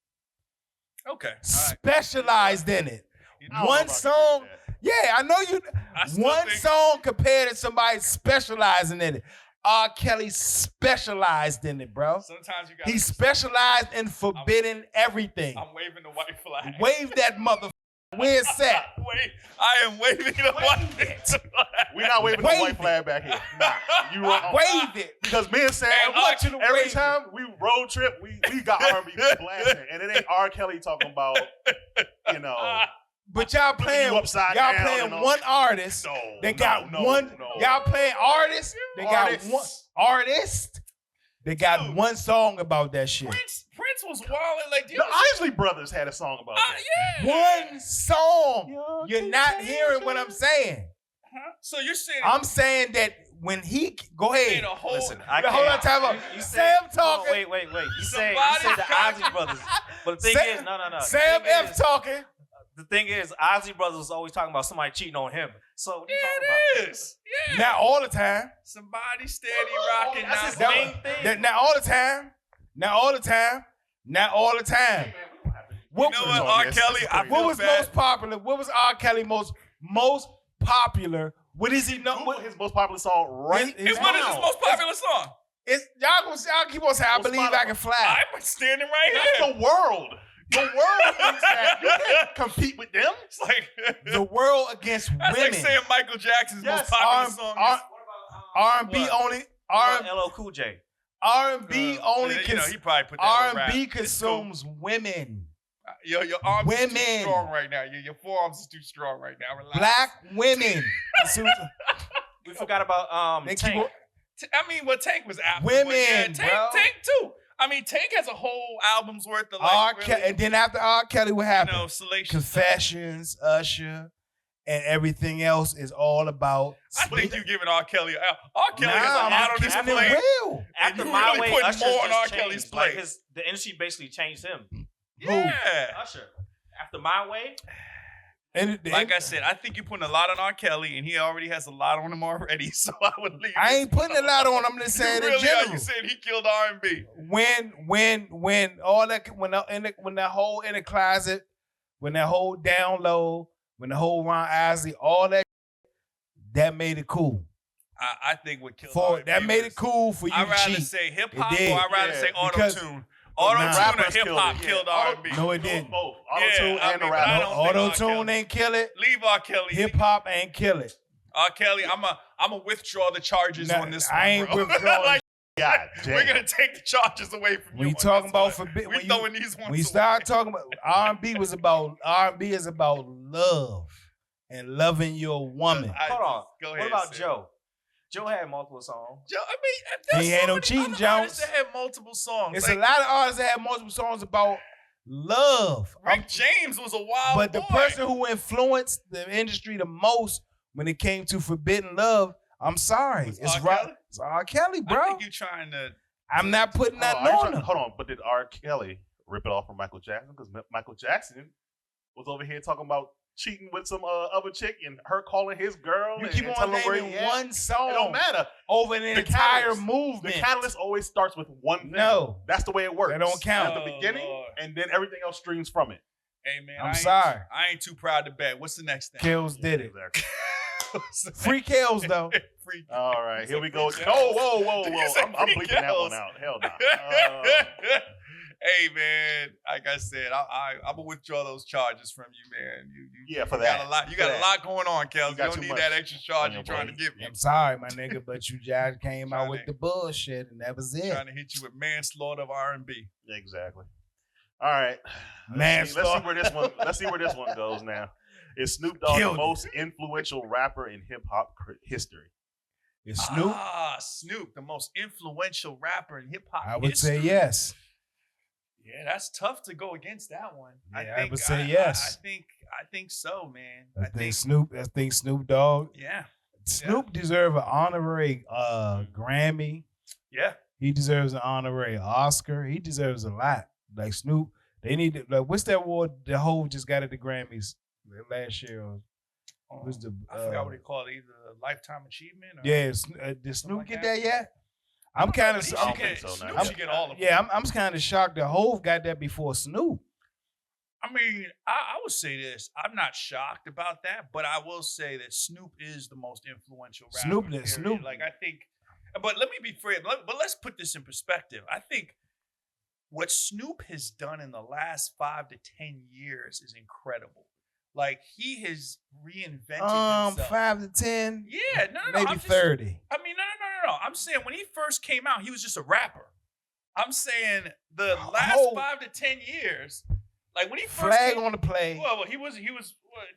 Speaker 3: Okay. All right.
Speaker 2: Specialized in it.
Speaker 4: I don't know
Speaker 2: One
Speaker 4: about
Speaker 2: song.
Speaker 4: that.
Speaker 2: Yeah, I know you.
Speaker 3: I still
Speaker 2: One
Speaker 3: think-
Speaker 2: song compared to somebody specializing in it. R. Kelly specialized in it, bro.
Speaker 3: Sometimes you got.
Speaker 2: He specialized in forbidding everything.
Speaker 3: I'm waving the white flag.
Speaker 2: Wave that mother. Where's that?
Speaker 3: Wait, I am waving the white flag.
Speaker 4: We're not waving the
Speaker 2: Wave
Speaker 4: white
Speaker 2: it.
Speaker 4: flag back here. Nah, you wrong.
Speaker 2: Wave it.
Speaker 4: Because me and Sam,
Speaker 3: And I want
Speaker 2: you to
Speaker 4: every
Speaker 2: wave
Speaker 4: time we road trip, we got R&B blasting, and it ain't R. Kelly talking about, you know,
Speaker 2: But y'all playing,
Speaker 4: you upside
Speaker 2: y'all
Speaker 4: down
Speaker 2: playing
Speaker 4: and all.
Speaker 2: one artist.
Speaker 4: no,
Speaker 2: They got
Speaker 4: no,
Speaker 2: one.
Speaker 4: no.
Speaker 2: Y'all playing artists. They got
Speaker 4: Artists.
Speaker 2: one artist. They got
Speaker 3: Dude.
Speaker 2: one song about that shit.
Speaker 3: Prince was wilding like
Speaker 4: The Isley Brothers had a song about that.
Speaker 3: yeah.
Speaker 2: One song. You're not hearing what I'm saying.
Speaker 3: Huh? So you're saying
Speaker 2: I'm saying that when he go
Speaker 3: in
Speaker 2: ahead.
Speaker 3: a whole
Speaker 5: Listen, I
Speaker 2: Hold on,
Speaker 5: can't.
Speaker 2: time out.
Speaker 5: You
Speaker 2: Sam
Speaker 5: said-
Speaker 2: talking.
Speaker 5: Wait. You said
Speaker 3: Somebody's
Speaker 5: the Isley Brothers. But the thing
Speaker 2: Sam-
Speaker 5: is, no.
Speaker 2: Sam
Speaker 5: The thing
Speaker 2: F
Speaker 5: is-
Speaker 2: talking.
Speaker 5: The thing is, Isley Brothers was always talking about somebody cheating on him. So what you talking
Speaker 3: yeah,
Speaker 5: about?
Speaker 3: it is. Yeah.
Speaker 2: Not all the time.
Speaker 3: Somebody steady rocking.
Speaker 5: That's
Speaker 3: now.
Speaker 5: his
Speaker 2: That-
Speaker 5: main thing.
Speaker 2: Not all the time. Not all the time. Not all the time.
Speaker 3: You know what, R. Kelly? I feel
Speaker 2: What was
Speaker 3: bad.
Speaker 2: most popular? What was R. Kelly most popular? What is he know?
Speaker 4: Google
Speaker 2: What,
Speaker 4: his most popular song right
Speaker 2: His-
Speaker 3: And what is his
Speaker 4: now.
Speaker 3: most popular song?
Speaker 2: it's, y'all keep on saying, I
Speaker 4: Most
Speaker 2: believe I
Speaker 4: popular.
Speaker 2: can fly.
Speaker 3: I'm standing right
Speaker 4: That's
Speaker 3: here.
Speaker 4: the world. The world thinks that. You can't compete with them.
Speaker 3: It's like
Speaker 2: The world against
Speaker 3: that's like
Speaker 2: women.
Speaker 3: saying Michael Jackson's
Speaker 4: Yes,
Speaker 3: most popular song. is-
Speaker 2: R&B
Speaker 3: What?
Speaker 2: only.
Speaker 5: LL Cool J.
Speaker 2: R&B only.
Speaker 3: You know, he probably put that on rap.
Speaker 2: R&B
Speaker 3: It's cool.
Speaker 2: consumes women.
Speaker 3: Your arms is too
Speaker 2: Women.
Speaker 3: strong right now. Your forearms is too strong right now. Relax.
Speaker 2: Black women.
Speaker 5: We forgot about
Speaker 2: They keep
Speaker 5: Tank.
Speaker 2: on-
Speaker 3: I mean, what Tank was after.
Speaker 2: Women,
Speaker 3: but yeah, Tank,
Speaker 2: bro.
Speaker 3: Tank too. I mean, Tank has a whole album's worth of
Speaker 2: R.
Speaker 3: like,
Speaker 2: Ke-
Speaker 3: really,
Speaker 2: and then after R. Kelly, what
Speaker 3: you
Speaker 2: happened?
Speaker 3: know, salacious.
Speaker 2: Confessions, Usher, and everything else is all about.
Speaker 3: I think you giving R. Kelly. R. Kelly has a
Speaker 2: I'm
Speaker 3: lot on his
Speaker 2: keeping it
Speaker 3: plate.
Speaker 2: real.
Speaker 5: After
Speaker 3: you
Speaker 5: My
Speaker 3: really
Speaker 5: Way,
Speaker 3: putting
Speaker 5: Usher
Speaker 3: more on
Speaker 5: just
Speaker 3: R.
Speaker 5: changed.
Speaker 3: Kelly's
Speaker 5: Like
Speaker 3: plate.
Speaker 5: the industry basically changed him.
Speaker 3: Yeah.
Speaker 5: Usher. After My Way,
Speaker 2: And
Speaker 3: Like I said, I think you're putting a lot on R. Kelly, and he already has a lot on him already. So I would leave.
Speaker 2: I ain't putting a lot on. I'm just saying
Speaker 3: You
Speaker 2: in
Speaker 3: really are.
Speaker 2: general.
Speaker 3: You saying he killed R&B?
Speaker 2: When all that when that whole in the closet, when that whole down low, when the whole Ron Isley, all that made it cool.
Speaker 3: I think what killed
Speaker 2: For
Speaker 3: R&B
Speaker 2: that made
Speaker 3: was-
Speaker 2: it cool for you
Speaker 3: I'd
Speaker 2: to
Speaker 3: rather
Speaker 2: cheat.
Speaker 3: say hip hop,
Speaker 2: It did.
Speaker 3: or I'd rather
Speaker 4: Yeah,
Speaker 3: say auto
Speaker 2: because-
Speaker 3: tune. Auto tune or
Speaker 4: Rappers
Speaker 3: hip hop
Speaker 4: killed it,
Speaker 3: killed
Speaker 4: yeah.
Speaker 3: R&B.
Speaker 2: No, it didn't.
Speaker 4: Both. Auto-tune
Speaker 3: Yeah, I
Speaker 4: and
Speaker 3: mean,
Speaker 4: the
Speaker 3: but I
Speaker 4: rapper.
Speaker 3: don't think
Speaker 2: Auto
Speaker 3: R.
Speaker 2: tune
Speaker 3: Kelly-
Speaker 2: ain't kill it.
Speaker 3: Leave R. Kelly.
Speaker 2: Hip hop ain't kill it.
Speaker 3: R. Kelly, I'm a withdraw the charges
Speaker 2: Nah,
Speaker 3: on this
Speaker 2: I
Speaker 3: one,
Speaker 2: ain't
Speaker 3: bro.
Speaker 2: withdrawing.
Speaker 3: Like,
Speaker 4: God
Speaker 3: we're
Speaker 4: damn.
Speaker 3: gonna take the charges away from you.
Speaker 2: When you
Speaker 3: on
Speaker 2: talking
Speaker 3: this
Speaker 2: about
Speaker 3: one.
Speaker 2: forbid,
Speaker 3: we
Speaker 2: when
Speaker 3: throwing these ones
Speaker 2: you
Speaker 3: away.
Speaker 2: start talking about R&B is about love and loving your woman.
Speaker 5: hold on.
Speaker 3: Go ahead.
Speaker 5: What about
Speaker 3: Sid.
Speaker 5: Joe? Joe had multiple songs.
Speaker 3: Joe, I mean, there's
Speaker 2: He
Speaker 3: so
Speaker 2: ain't no
Speaker 3: many
Speaker 2: cheating,
Speaker 3: other artists
Speaker 2: Jones.
Speaker 3: that have multiple songs.
Speaker 2: It's
Speaker 3: like,
Speaker 2: a lot of artists that have multiple songs about love.
Speaker 3: Rick James was a wild
Speaker 2: But the
Speaker 3: boy.
Speaker 2: person who influenced the industry the most when it came to forbidden love, I'm sorry,
Speaker 3: Was
Speaker 2: it's
Speaker 3: R. Kelly?
Speaker 2: It's R. Kelly,
Speaker 3: I
Speaker 2: bro.
Speaker 3: think you trying to.
Speaker 2: I'm not putting that on him.
Speaker 4: Hold on, but did R. Kelly rip it off from Michael Jackson? Because Michael Jackson was over here talking about cheating with some other chick and her calling his girl.
Speaker 2: You
Speaker 4: and,
Speaker 2: keep
Speaker 4: and
Speaker 2: on
Speaker 4: telling her where
Speaker 2: naming
Speaker 4: he at.
Speaker 2: one
Speaker 4: It
Speaker 2: song
Speaker 4: don't matter.
Speaker 2: over an
Speaker 4: The
Speaker 2: entire
Speaker 4: catalyst.
Speaker 2: movement.
Speaker 4: The catalyst always starts with one thing.
Speaker 2: No.
Speaker 4: That's the way it works.
Speaker 2: That don't count.
Speaker 4: At the beginning,
Speaker 3: Lord.
Speaker 4: and then everything else streams from it.
Speaker 3: Hey man,
Speaker 2: I'm sorry.
Speaker 3: I ain't too proud to bet. What's the next thing?
Speaker 2: Kills did it.
Speaker 4: Exactly.
Speaker 2: Free kills though.
Speaker 3: Free.
Speaker 4: All right, here we go.
Speaker 3: Free
Speaker 4: Oh,
Speaker 3: Kells.
Speaker 4: whoa, whoa,
Speaker 3: Did you
Speaker 4: whoa.
Speaker 3: say
Speaker 4: I'm
Speaker 3: Free
Speaker 4: bleeping that
Speaker 3: Kells?
Speaker 4: one out. Hell no.
Speaker 3: Hey man, like I said, I'm gonna withdraw those charges from you, man. You
Speaker 4: for
Speaker 3: got
Speaker 4: that.
Speaker 3: a lot. You got a lot going on, Kels. You
Speaker 4: got
Speaker 3: don't
Speaker 4: too
Speaker 3: need
Speaker 4: much
Speaker 3: that extra charge
Speaker 4: on
Speaker 3: you're
Speaker 4: your
Speaker 3: trying to
Speaker 4: plate.
Speaker 3: give me.
Speaker 2: I'm sorry, my nigga, but you just came out
Speaker 3: Trying
Speaker 2: with
Speaker 3: to-
Speaker 2: the bullshit, and that was it.
Speaker 3: Trying to hit you with manslaughter of R&B.
Speaker 4: Exactly. All right. Let's see where this one. Let's see where this one goes now. Is Snoop Dogg the
Speaker 2: Killed it.
Speaker 4: most influential rapper in hip hop history?
Speaker 2: Is Snoop?
Speaker 3: Snoop, the most influential rapper in hip hop.
Speaker 2: I would say yes.
Speaker 3: Yeah, that's tough to go against that one.
Speaker 2: Yeah, I would say yes.
Speaker 3: I think so, man.
Speaker 2: I think Snoop Dogg.
Speaker 3: Yeah.
Speaker 2: Snoop deserves an honorary Grammy.
Speaker 3: Yeah.
Speaker 2: He deserves an honorary Oscar. He deserves a lot. Like Snoop, they need to, like, what's that award the Hov just got at the Grammys last year? Was the
Speaker 3: I forgot what they call it, either Lifetime Achievement or
Speaker 2: yeah, did Snoop
Speaker 3: like
Speaker 2: get
Speaker 3: that?
Speaker 2: that yet? I'm kind of
Speaker 3: Snoop should get all of them.
Speaker 2: yeah, I'm kind of shocked that Hov got that before Snoop.
Speaker 3: I mean, I would say this. I'm not shocked about that, but I will say that Snoop is the most influential rapper.
Speaker 2: Snoop.
Speaker 3: Like, I think, but let me be fair. But let's put this in perspective. I think what Snoop has done in the last 5 to 10 years is incredible. Like, he has reinvented himself.
Speaker 2: 5 to 10.
Speaker 3: Yeah, no.
Speaker 2: Maybe 30.
Speaker 3: I mean, no. I'm saying when he first came out, he was just a rapper. I'm saying the last 5 to 10 years, like when he first
Speaker 2: Flag
Speaker 3: came,
Speaker 2: on the play.
Speaker 3: Well, he was.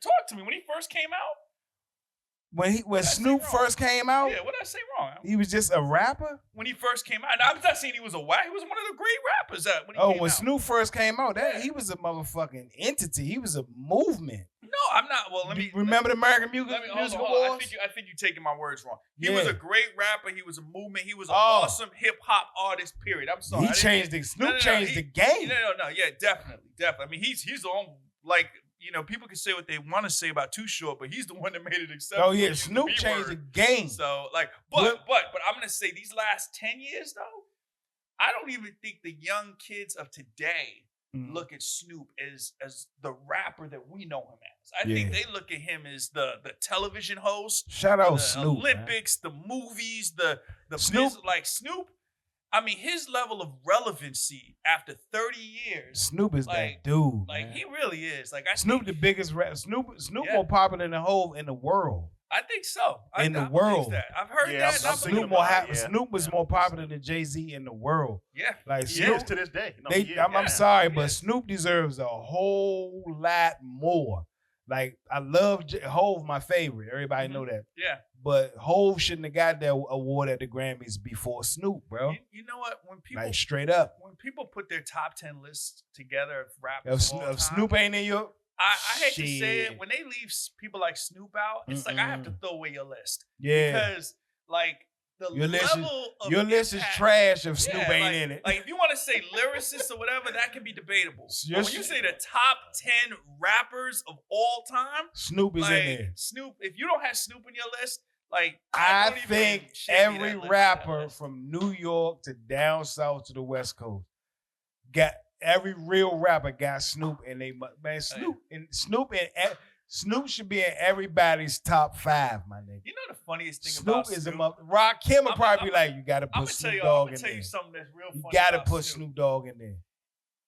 Speaker 3: Talk to me when he first came out.
Speaker 2: When Snoop first came out,
Speaker 3: Yeah, what did I say wrong?
Speaker 2: he was just a rapper.
Speaker 3: When he first came out, and I'm not saying he was a whack. He was one of the great rappers. When he came
Speaker 2: When
Speaker 3: out.
Speaker 2: Snoop first came out,
Speaker 3: Yeah.
Speaker 2: he was a motherfucking entity. He was a movement.
Speaker 3: No, I'm not. Well, let me
Speaker 2: remember the American Music
Speaker 3: hold on.
Speaker 2: Awards.
Speaker 3: I think you're taking my words wrong. He
Speaker 2: Yeah.
Speaker 3: was a great rapper. He was a movement. He was an awesome hip hop artist. Period. I'm sorry.
Speaker 2: He changed the Snoop changed the game.
Speaker 3: No. Yeah, definitely. I mean, he's the only, like, people can say what they want to say about Too Short, but he's the one that made it acceptable.
Speaker 2: Oh yeah, Snoop changed the game.
Speaker 3: So like, but I'm gonna say these last 10 years though, I don't even think the young kids of today look at Snoop as the rapper that we know him as. I think they look at him as the television host.
Speaker 2: Shout out
Speaker 3: the
Speaker 2: Snoop,
Speaker 3: Olympics, the movies, the
Speaker 2: Snoop.
Speaker 3: like Snoop. I mean, his level of relevancy after 30 years.
Speaker 2: Snoop is
Speaker 3: like,
Speaker 2: that dude.
Speaker 3: Like,
Speaker 2: man.
Speaker 3: he really is. Like,
Speaker 2: Snoop the biggest rap. Snoop more popular than Hov in the world.
Speaker 3: I think so. I
Speaker 2: the
Speaker 3: believe
Speaker 2: world.
Speaker 3: that. I've heard that. and I believe
Speaker 2: Snoop
Speaker 3: it.
Speaker 2: Snoop was more popular than Jay-Z in the world.
Speaker 3: Yeah.
Speaker 2: Like
Speaker 4: He
Speaker 2: Snoop
Speaker 4: is to this day. No,
Speaker 2: I'm sorry, but Snoop deserves a whole lot more. Like, I love Hov, my favorite. Everybody know that.
Speaker 3: Yeah.
Speaker 2: But Hov shouldn't have got that award at the Grammys before Snoop, bro.
Speaker 3: You know what? When people
Speaker 2: like straight up,
Speaker 3: when people put their top 10 lists together of rappers,
Speaker 2: if Snoop ain't in your,
Speaker 3: I hate to say it, when they leave people like Snoop out, it's like I have to throw away your list.
Speaker 2: Yeah.
Speaker 3: Because like
Speaker 2: your
Speaker 3: level
Speaker 2: list is trash if Snoop ain't in it.
Speaker 3: Like if you want to say lyricist or whatever, that can be debatable.
Speaker 2: Your
Speaker 3: But when you say the top 10 rappers of all time,
Speaker 2: Snoop is in there.
Speaker 3: Snoop, if you don't have Snoop in your list, like
Speaker 2: I
Speaker 3: don't even
Speaker 2: think
Speaker 3: share me
Speaker 2: every
Speaker 3: that list.
Speaker 2: rapper from New York to down south to the West Coast got every real rapper got Snoop, and they man Snoop should be in everybody's top 5, my nigga.
Speaker 3: You know the funniest thing
Speaker 2: Snoop
Speaker 3: about
Speaker 2: is
Speaker 3: Snoop?
Speaker 2: Rock Kim will probably be like, you got to
Speaker 3: I'm
Speaker 2: put
Speaker 3: gonna
Speaker 2: Snoop Dogg in
Speaker 3: tell
Speaker 2: there.
Speaker 3: you something that's real funny.
Speaker 2: You got to
Speaker 3: about
Speaker 2: put Snoop Dogg in there.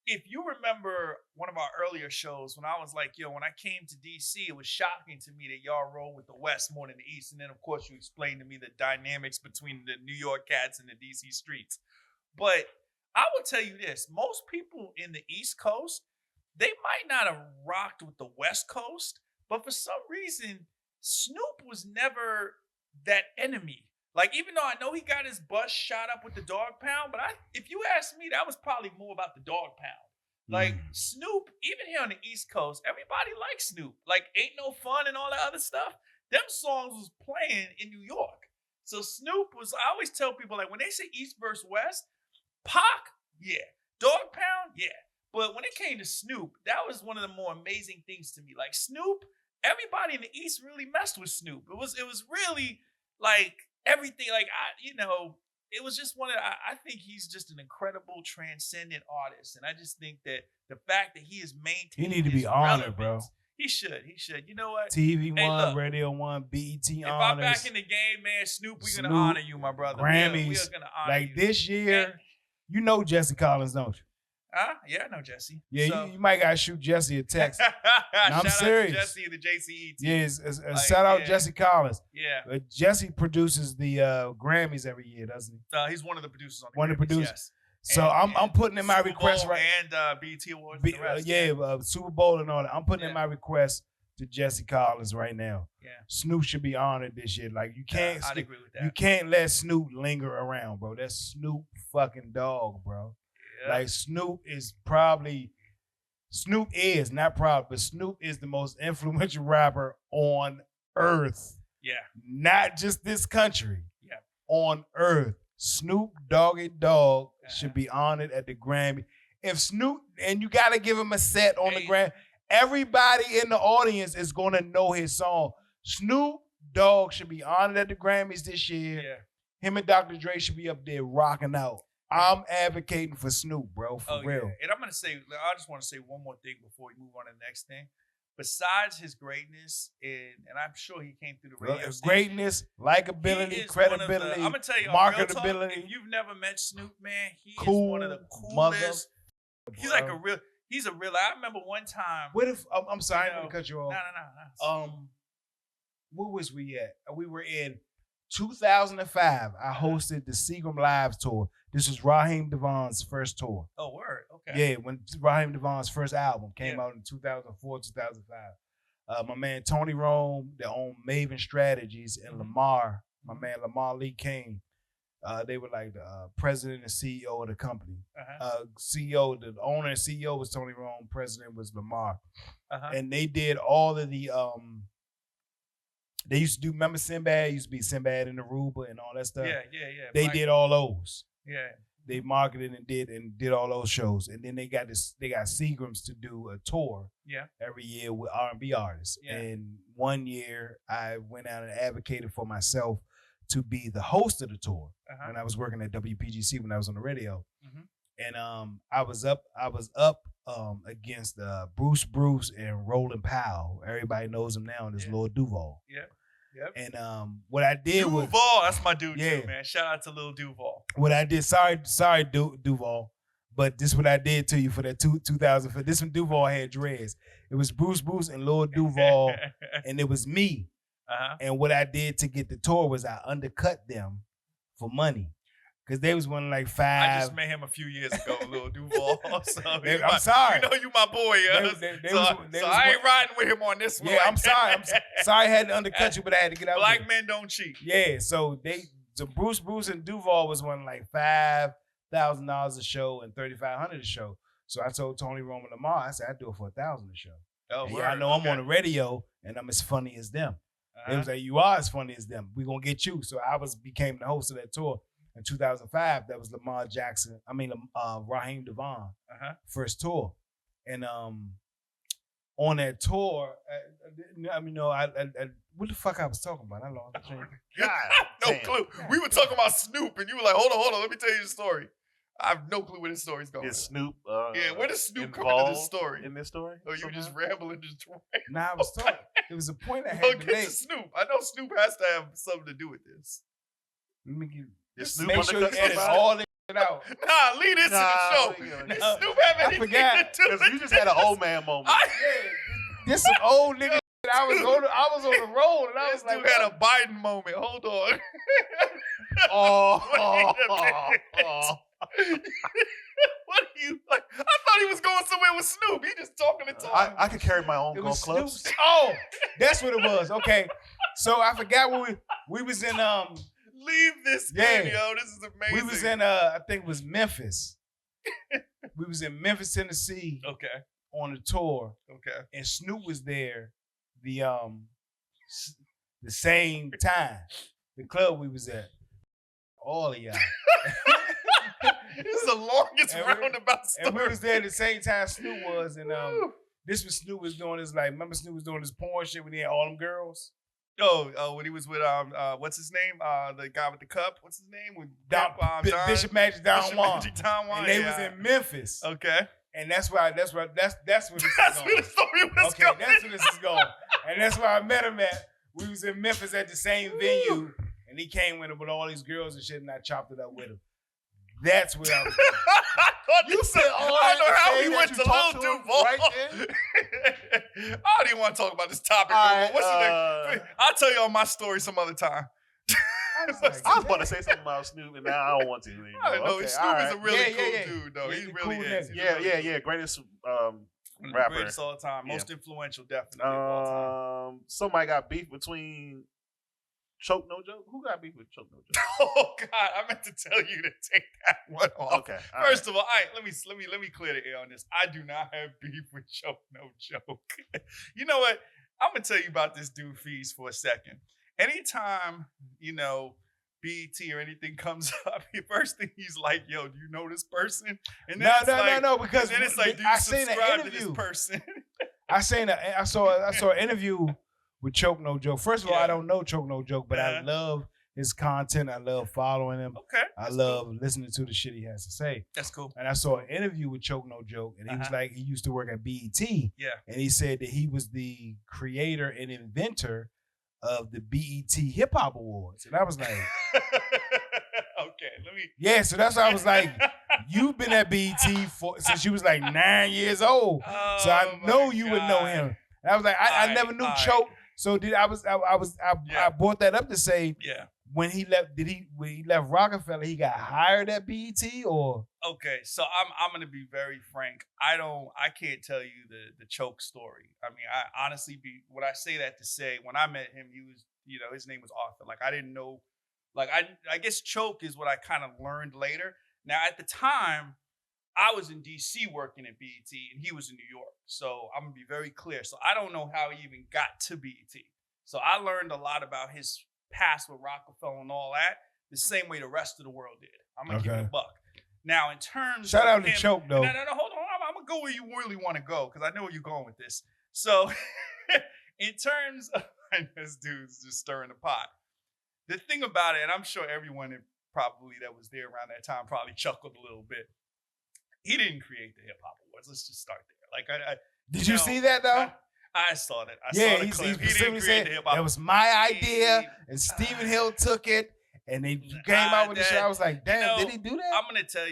Speaker 3: If you remember one of our earlier shows when I was like, when I came to DC, it was shocking to me that y'all roll with the West more than the East. And then, of course, you explained to me the dynamics between the New York cats and the DC streets. But I will tell you this. Most people in the East Coast, they might not have rocked with the West Coast, but for some reason, Snoop was never that enemy. Like, even though I know he got his bus shot up with the dog pound, but if you ask me, that was probably more about the dog pound. Like, Snoop, even here on the East Coast, everybody likes Snoop. Like, Ain't No Fun and all that other stuff. Them songs was playing in New York. So Snoop was, I always tell people, like, when they say East versus West, Pac, yeah. Dog pound, yeah. But when it came to Snoop, that was one of the more amazing things to me. Like, Snoop, everybody in the East really messed with Snoop. It was really, like, everything, like, it was just I think he's just an incredible, transcendent artist. And I just think that the fact that he is maintained
Speaker 2: He need to be honored, bro.
Speaker 3: He should. You know what?
Speaker 2: TV
Speaker 3: Hey,
Speaker 2: One,
Speaker 3: look,
Speaker 2: Radio One, BET
Speaker 3: if
Speaker 2: honors.
Speaker 3: I'm back in the game, man, Snoop, we're going to
Speaker 2: Snoop,
Speaker 3: honor you, my brother.
Speaker 2: Grammys.
Speaker 3: We are going to honor
Speaker 2: Like
Speaker 3: you.
Speaker 2: this year, you know Jesse Collins, don't you?
Speaker 3: Yeah, I know Jesse.
Speaker 2: Yeah,
Speaker 3: So-
Speaker 2: you might gotta shoot Jesse a text. I'm
Speaker 3: Shout
Speaker 2: serious.
Speaker 3: out to Jesse and the JCE team.
Speaker 2: Yeah,
Speaker 3: Like,
Speaker 2: shout out
Speaker 3: yeah.
Speaker 2: Jesse Collins.
Speaker 3: Yeah.
Speaker 2: Jesse produces the Grammys every year, doesn't he?
Speaker 3: He's one of the producers on the
Speaker 2: One of the
Speaker 3: Grammys,
Speaker 2: producers.
Speaker 3: yes.
Speaker 2: So I'm putting in my
Speaker 3: Super
Speaker 2: request
Speaker 3: Bowl
Speaker 2: right.
Speaker 3: and BET Awards. and the rest,
Speaker 2: Super Bowl and all that. I'm putting in
Speaker 3: Yeah.
Speaker 2: my request to Jesse Collins right now.
Speaker 3: Yeah.
Speaker 2: Snoop should be honored this year. Like you can't,
Speaker 3: I'd agree with that.
Speaker 2: you can't let Snoop linger around, bro. That's Snoop fucking dog, bro.
Speaker 3: Yeah.
Speaker 2: Like Snoop is the most influential rapper on earth.
Speaker 3: Yeah.
Speaker 2: Not just this country.
Speaker 3: Yeah.
Speaker 2: On earth. Snoop Doggy Dogg should
Speaker 3: Uh-huh.
Speaker 2: be honored at the Grammy. If Snoop, and you got to give him a set on the
Speaker 3: Hey.
Speaker 2: Grammy, everybody in the audience is going to know his song. Snoop Dogg should be honored at the Grammys this year.
Speaker 3: Yeah.
Speaker 2: Him and Dr. Dre should be up there rocking out. I'm advocating for Snoop, bro, for real.
Speaker 3: Yeah. And I'm gonna say, I just want to say one more thing before we move on to the next thing. Besides his greatness, and I'm sure he came through the radio station,
Speaker 2: Greatness, likability,
Speaker 3: he is
Speaker 2: credibility,
Speaker 3: I'm gonna tell you, on real talk,
Speaker 2: marketability.
Speaker 3: if you've never met Snoop, man, he
Speaker 2: Cool
Speaker 3: is one of the
Speaker 2: mother,
Speaker 3: coolest. He's like a real. He's a real. I remember one time.
Speaker 2: What if I'm sorry,
Speaker 3: You
Speaker 2: I'm
Speaker 3: know,
Speaker 2: gonna cut you off.
Speaker 3: No.
Speaker 2: Where was we at? We were in 2005. I hosted the Seagram Live tour. This was Raheem DeVon's first tour.
Speaker 3: Oh, word. Okay.
Speaker 2: Yeah, when Raheem DeVon's first album came
Speaker 3: Yeah.
Speaker 2: out in 2004, 2005. My man Tony Rome, that owned Maven Strategies, and Lamar, my man Lamar Lee King, they were like the president and CEO of the company. CEO, the owner and CEO was Tony Rome, president was Lamar. And they did all of the they used to do, remember Sinbad? Used to be Sinbad in Aruba and all that stuff.
Speaker 3: Yeah.
Speaker 2: They did all those.
Speaker 3: Yeah.
Speaker 2: They marketed and did all those shows. And then they got Seagrams to do a tour every year with R&B artists.
Speaker 3: Yeah.
Speaker 2: And one year I went out and advocated for myself to be the host of the tour. And I was working at WPGC when I was on the radio. And I was up against Bruce and Roland Powell. Everybody knows him now, and it's Lil Duval.
Speaker 3: Yep.
Speaker 2: And what I did was
Speaker 3: Duval, that's my dude too, man. Shout out to Lil Duval.
Speaker 2: What I did, sorry, Duval, but this is what I did to you for that 2000. This one Duval had dreads. It was Bruce and Lil Duval, and it was me. And what I did to get the tour was I undercut them for money. Because they was winning like 5.
Speaker 3: I just met him a few years ago, Lil Duval. So
Speaker 2: I'm sorry.
Speaker 3: You know you my boy, so I ain't riding with him on this one.
Speaker 2: Yeah, I'm sorry. I'm sorry I had to undercut you, but I had to get out
Speaker 3: Black
Speaker 2: there.
Speaker 3: men don't cheat.
Speaker 2: Yeah, so Bruce and Duval was winning like $5,000 a show and $3,500 a show. So I told Tony Roman Lamar, I said, I'd do it for $1,000 a show.
Speaker 3: Oh,
Speaker 2: yeah, I know I'm on the radio and I'm as funny as them. They was like, you are as funny as them. We're gonna get you. So I became the host of that tour. In 2005, that was Raheem DeVon first tour, and on that tour, what the fuck I was talking about? I lost the train.
Speaker 3: No clue. We were talking about Snoop, and you were like, "Hold on, let me tell you the story." I have no clue where this story's going.
Speaker 4: Is Snoop?
Speaker 3: Where does Snoop come into this story?
Speaker 4: In this story?
Speaker 3: Oh, you were just rambling, just
Speaker 2: Nah, I was talking. It was a point I had
Speaker 3: We'll
Speaker 2: to
Speaker 3: get
Speaker 2: make.
Speaker 3: to Snoop. I know Snoop has to have something to do with this.
Speaker 2: Let me get.
Speaker 4: Is Snoop
Speaker 2: Make sure you
Speaker 4: undercut
Speaker 2: edit
Speaker 4: somebody?
Speaker 2: all that shit out.
Speaker 3: Nah, leave this in the show. Does Snoop have
Speaker 2: I
Speaker 3: anything
Speaker 2: forgot.
Speaker 3: to do
Speaker 4: Because
Speaker 3: with
Speaker 4: you just had an old man moment.
Speaker 2: This some old nigga. I was on the road and I was
Speaker 3: This
Speaker 2: like,
Speaker 3: dude had a Biden moment. Hold on. What are you like? I thought he was going somewhere with Snoop. He just talking and talking.
Speaker 4: I could carry my own
Speaker 2: It
Speaker 4: golf
Speaker 2: was
Speaker 4: clubs.
Speaker 2: Snoop. Oh, that's what it was. Okay, so I forgot where we was in.
Speaker 3: Leave this game, yo. This is amazing.
Speaker 2: We was in I think it was Memphis. We was in Memphis, Tennessee.
Speaker 3: Okay.
Speaker 2: On the tour.
Speaker 3: Okay.
Speaker 2: And Snoop was there the same time. The club we was at. All of y'all.
Speaker 3: This is the longest roundabout story.
Speaker 2: And we was there at the same time Snoop was, and this was Snoop was doing his remember Snoop was doing his porn shit when he had all them girls?
Speaker 3: Oh, when he was with what's his name? The guy with the cup. What's his name? With
Speaker 2: Bishop Magic Don Juan.
Speaker 3: And
Speaker 2: they was in Memphis.
Speaker 3: Okay.
Speaker 2: And that's where this is going.
Speaker 3: Where the story was
Speaker 2: going. That's where this is going. And that's where I met him at. We was in Memphis at the same venue, and he came with all these girls and shit, and I chopped it up with him. That's what I was.
Speaker 3: You said, I don't know how he went to Lil Duval. Right I don't even want to talk about this topic.
Speaker 2: Right,
Speaker 3: What's the next? I'll tell you all my story some other time.
Speaker 2: I was
Speaker 4: about to say something about Snoop, and now I don't want to.
Speaker 3: I don't know.
Speaker 2: Okay,
Speaker 3: Snoop is a really cool dude, though.
Speaker 2: Yeah,
Speaker 3: He
Speaker 2: he's a
Speaker 3: really
Speaker 2: cool
Speaker 3: is.
Speaker 2: nigga.
Speaker 4: Yeah. Greatest rapper.
Speaker 3: Greatest all the time. Most influential, definitely. of all time.
Speaker 4: Somebody got beef between Choke No Joke. Who got beef with Choke No Joke?
Speaker 3: Oh God, I meant to tell you to take that one off.
Speaker 4: Okay.
Speaker 3: First of all, let me clear the air on this. I do not have beef with Choke No Joke. You know what? I'm gonna tell you about this dude PHEEZ for a second. Anytime, BET or anything comes up, the first thing he's like, yo, do you know this person? And then
Speaker 2: No, because
Speaker 3: then it's like, do you
Speaker 2: I seen an
Speaker 3: subscribe to this
Speaker 2: interview.
Speaker 3: person?
Speaker 2: I saw an interview with Choke No Joke. First of all, I don't know Choke No Joke, but I love his content. I love following him.
Speaker 3: Okay.
Speaker 2: I love listening to the shit he has to say.
Speaker 3: That's cool.
Speaker 2: And I saw an interview with Choke No Joke, and he was like, he used to work at BET.
Speaker 3: Yeah.
Speaker 2: And he said that he was the creator and inventor of the BET Hip Hop Awards. And I was like,
Speaker 3: okay, let me.
Speaker 2: yeah, so that's why I was like, you've been at BET since you was like 9 years old. So I know you would know him. And I was like, I never knew Choke. So I brought that up to say, when he left Rockefeller, he got hired at BET or?
Speaker 3: Okay, so I'm gonna be very frank. I can't tell you the Choke story. I mean, I honestly when I say that to say, when I met him, he was, his name was Arthur. Like I didn't know, like I guess Choke is what I kind of learned later. Now at the time, I was in DC working at BET and he was in New York. So I'm gonna be very clear. So I don't know how he even got to BET. So I learned a lot about his past with Rockefeller and all that the same way the rest of the world did. I'm gonna keep it a buck. Now, in terms
Speaker 2: shout
Speaker 3: of
Speaker 2: out to Choke though.
Speaker 3: No, hold on. I'm gonna go where you really want to go because I know where you're going with this. So, in terms of this dude's just stirring the pot. The thing about it, and I'm sure everyone that was there around that time probably chuckled a little bit. He didn't create the Hip Hop Awards. Let's just start there. Like,
Speaker 2: did you see that though?
Speaker 3: I saw that. I saw the clip. He didn't create the Hip Hop.
Speaker 2: That was my idea, and Stephen Hill took it, and they came out with the shit. I was like, damn, did he do that?
Speaker 3: I'm gonna tell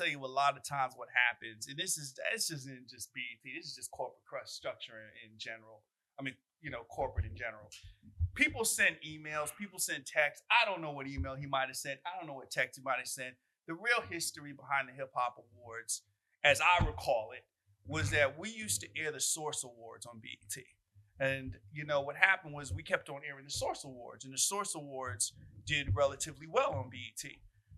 Speaker 3: you a lot of times what happens, and this isn't just BET. This is just corporate crust structure in general. I mean, corporate in general. People send emails. People send texts. I don't know what email he might have sent. I don't know what text he might have sent. The real history behind the Hip Hop Awards, as I recall it, was that we used to air the Source Awards on BET. And, what happened was we kept on airing the Source Awards, and the Source Awards did relatively well on BET.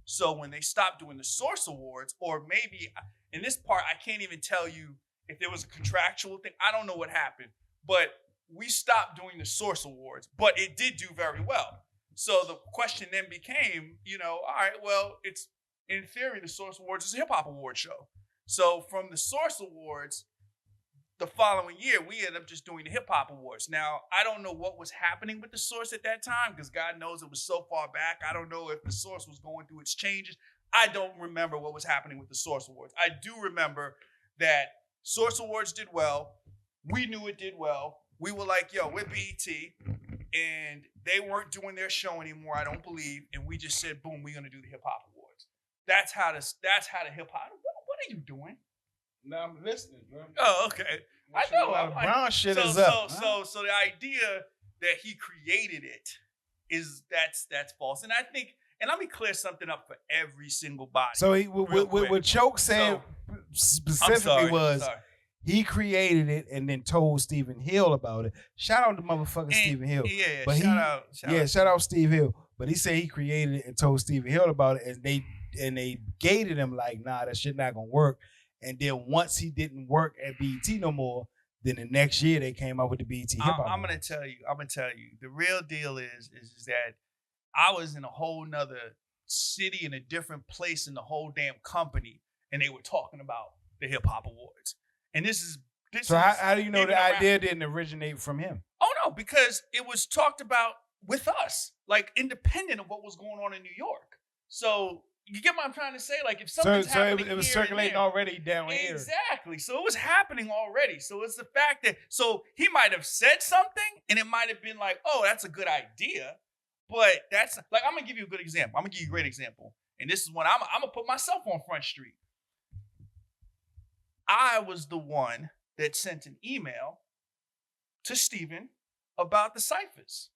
Speaker 3: So when they stopped doing the Source Awards, or maybe in this part, I can't even tell you if there was a contractual thing. I don't know what happened, but we stopped doing the Source Awards, but it did do very well. So the question then became, all right, well, it's in theory, the Source Awards is a hip hop award show. So from the Source Awards, the following year, we ended up just doing the Hip Hop Awards. Now, I don't know what was happening with the Source at that time because God knows it was so far back. I don't know if the Source was going through its changes. I don't remember what was happening with the Source Awards. I do remember that Source Awards did well. We knew it did well. We were like, yo, we're BET. And they weren't doing their show anymore, I don't believe. And we just said, boom, we're going to do the Hip Hop Awards. That's how the hip hop. What are you doing?
Speaker 2: No, I'm listening, bro.
Speaker 3: Oh, okay. I know.
Speaker 2: Brown shit is
Speaker 3: up. So the idea that he created it is that's false. And I think, and let me clear something up for every single body.
Speaker 2: So what Choke said specifically he created it and then told Stephen Hill about it. Shout out to motherfucking Stephen Hill.
Speaker 3: Yeah,
Speaker 2: but shout out Steve Hill. But he said he created it and told Stephen Hill about it, and they gated him like, nah, that shit not gonna work. And then once he didn't work at BET no more, then the next year they came out with the BET Hip Hop.
Speaker 3: I'm gonna tell you. The real deal is that I was in a whole nother city in a different place in the whole damn company, and they were talking about the Hip Hop Awards. And this is
Speaker 2: how do you know the idea didn't originate from him?
Speaker 3: Oh no, because it was talked about with us, like independent of what was going on in New York. So you get what I'm trying to say? Like if something's happening,
Speaker 2: it was circulating already down here.
Speaker 3: Exactly. So it was happening already. So it's the fact that he might have said something, and it might have been like, oh, that's a good idea. But that's like, I'm gonna give you a good example. I'm gonna give you a great example. and this is when I'm gonna put myself on Front Street. I was the one that sent an email to Steven about the ciphers.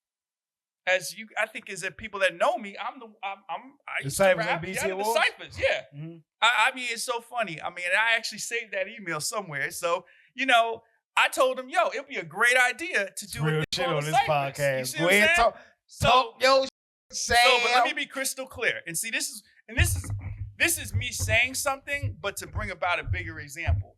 Speaker 3: I think as people that know me, I used to rap.
Speaker 2: BT
Speaker 3: Yeah, the
Speaker 2: Awards?
Speaker 3: ciphers, yeah.
Speaker 2: Mm-hmm.
Speaker 3: I mean, it's so funny. I mean, I actually saved that email somewhere. So, you know, I told him, yo, it'd be a great idea to do
Speaker 2: Real
Speaker 3: a
Speaker 2: shit
Speaker 3: thing
Speaker 2: on
Speaker 3: the
Speaker 2: this
Speaker 3: ciphers.
Speaker 2: podcast.
Speaker 3: You see
Speaker 2: Go
Speaker 3: what I'm
Speaker 2: ahead,
Speaker 3: saying?
Speaker 2: talk your Sam.
Speaker 3: But let me be crystal clear. And see, this is me saying something, but to bring about a bigger example.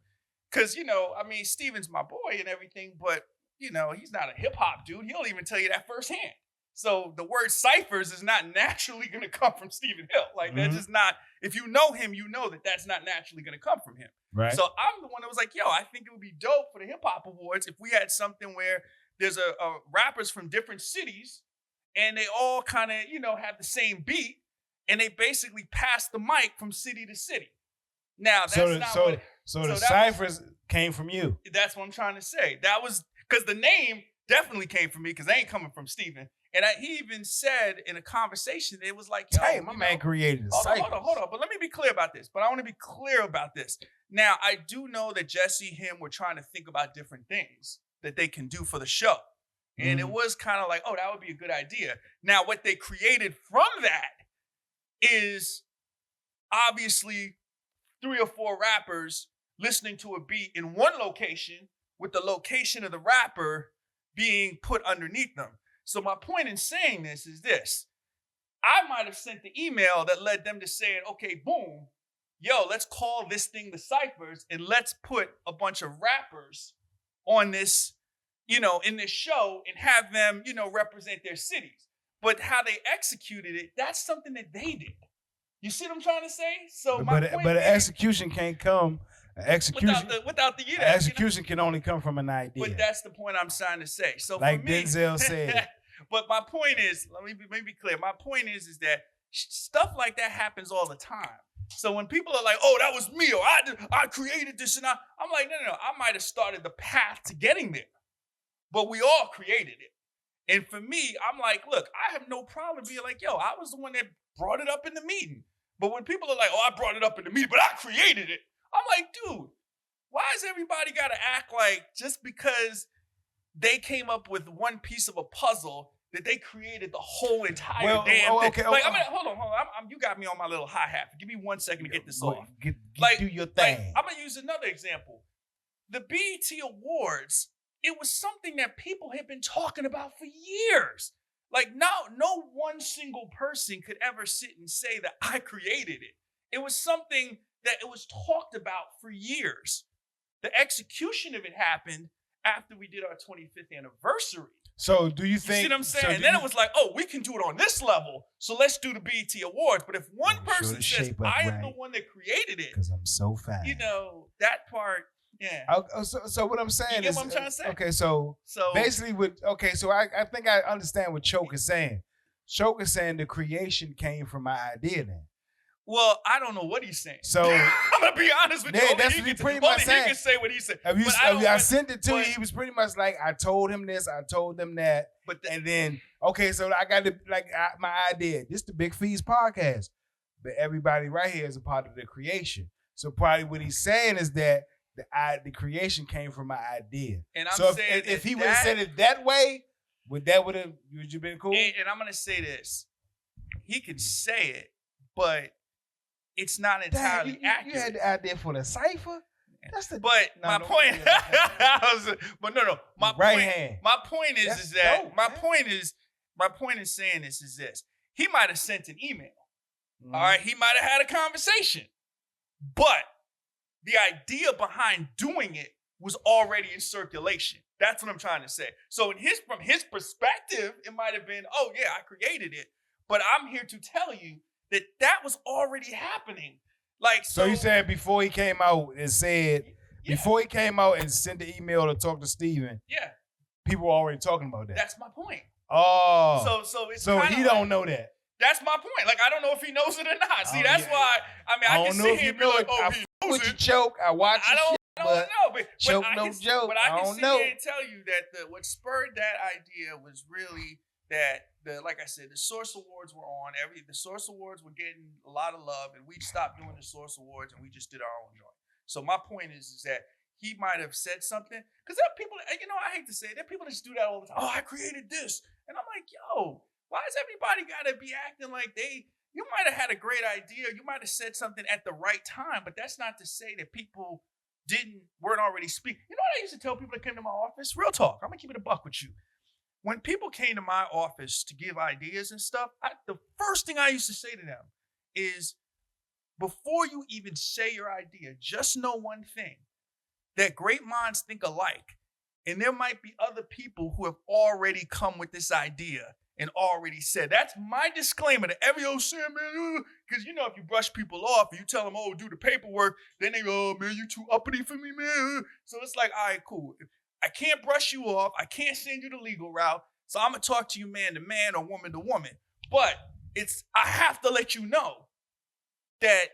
Speaker 3: Because, you know, I mean, Steven's my boy and everything, but, you know, he's not a hip hop dude. He'll even tell you that firsthand. So the word ciphers is not naturally going to come from Stephen Hill. Like, that's just not, if you know him, you know that that's not naturally going to come from him.
Speaker 2: Right.
Speaker 3: So I'm the one that was like, yo, I think it would be dope for the hip hop awards if we had something where there's a rappers from different cities and they all kind of, you know, have the same beat and they basically pass the mic from city to city. Now, that's
Speaker 2: So the ciphers came from you.
Speaker 3: That's what I'm trying to say. That was, because the name definitely came from me because they ain't coming from Steven. And he even said in a conversation, it was like,
Speaker 2: hey, my man created a ciphers.
Speaker 3: Hold on. But let me be clear about this. But I want to be clear about this. Now, I do know that Jesse, him, were trying to think about different things that they can do for the show. And it was kind of like, oh, that would be a good idea. Now, what they created from that is obviously 3 or 4 rappers listening to a beat in one location with the location of the rapper being put underneath them. So my point in saying this is this. I might have sent the email that led them to saying, okay, boom, yo, let's call this thing the ciphers and let's put a bunch of rappers on this, you know, in this show and have them, you know, represent their cities. But how they executed it, that's something that they did. You see what I'm trying to say? So my point
Speaker 2: but execution can't come. Execution
Speaker 3: without the
Speaker 2: execution can only come from an idea.
Speaker 3: But that's the point I'm trying to say. So
Speaker 2: like
Speaker 3: for me,
Speaker 2: Denzel said.
Speaker 3: But my point is, let me be clear. My point is that stuff like that happens all the time. So when people are like, "Oh, that was me," or "I created this," and I'm like, no, I might have started the path to getting there, but we all created it. And for me, I'm like, look, I have no problem being like, yo, I was the one that brought it up in the meeting. But when people are like, "Oh, I brought it up in the meeting, but I created it," I'm like, dude, why does everybody got to act like just because they came up with one piece of a puzzle that they created the whole entire damn thing? Like, I mean, hold on. You got me on my little hi-hat. Give me 1 second to get this off.
Speaker 2: Do your thing.
Speaker 3: Like, I'm going to use another example. The BET Awards, it was something that people had been talking about for years. Like, no one single person could ever sit and say that I created it. It was something that it was talked about for years. The execution of it happened after we did our 25th anniversary.
Speaker 2: So do you think?
Speaker 3: You see what I'm saying? And then it was like, oh, we can do it on this level, so let's do the BET Awards. But if one person says, I am the one that created it,
Speaker 2: because I'm so fine.
Speaker 3: you know, that part, yeah.
Speaker 2: So what I'm saying
Speaker 3: You get
Speaker 2: is,
Speaker 3: what I'm trying to say?
Speaker 2: Okay, so basically so I think I understand what Choke is saying. Choke is saying the creation came from my idea then.
Speaker 3: Well, I don't know what he's saying.
Speaker 2: So
Speaker 3: I'm gonna be honest with you.
Speaker 2: That's what he pretty much saying.
Speaker 3: He can say what he said.
Speaker 2: I sent it to you. He was pretty much like, I told him this, I told them that, and then so I got my idea. This is the Big PHEEZ podcast, but everybody right here is a part of the creation. So probably what he's saying is that the creation came from my idea.
Speaker 3: And I'm saying
Speaker 2: if he would have said it that way, would you been cool?
Speaker 3: And I'm gonna say this: he can say it, but it's not entirely accurate.
Speaker 2: You had the idea for the cipher.
Speaker 3: My point in saying this is this: he might have sent an email. All right, he might have had a conversation, but the idea behind doing it was already in circulation. That's what I'm trying to say. So from his perspective, it might have been, oh yeah, I created it, but I'm here to tell you that was already happening. Like,
Speaker 2: so you said before he came out and said, before he came out and sent the email to talk to Steven, people were already talking about that.
Speaker 3: That's my point.
Speaker 2: Oh.
Speaker 3: So
Speaker 2: he don't know that.
Speaker 3: That's my point. Like, I don't know if he knows it or not. See, that's why, I can sit here and be like, oh, he knows it.
Speaker 2: Choke. I watch
Speaker 3: I don't know. But
Speaker 2: Choke no joke.
Speaker 3: But I can sit here and tell you that what spurred that idea was really that like I said, the Source Awards were on. The Source Awards were getting a lot of love, and we stopped doing the Source Awards and we just did our own joint. So my point is that he might have said something, because there are people, you know, I hate to say it, there are people that just do that all the time. Oh, I created this. And I'm like, yo, why does everybody gotta be acting like you might have had a great idea, you might have said something at the right time, but that's not to say that people weren't already speaking. You know what I used to tell people that came to my office? Real talk, I'm gonna keep it a buck with you. When people came to my office to give ideas and stuff, the first thing I used to say to them is, before you even say your idea, just know one thing, that great minds think alike. And there might be other people who have already come with this idea and already said. That's my disclaimer to every old shit, man. Because, you know, if you brush people off and you tell them, oh, do the paperwork, then they go, oh, man, you too uppity for me, man. So it's like, all right, cool. I can't brush you off. I can't send you the legal route. So I'm going to talk to you man to man or woman to woman. But I have to let you know that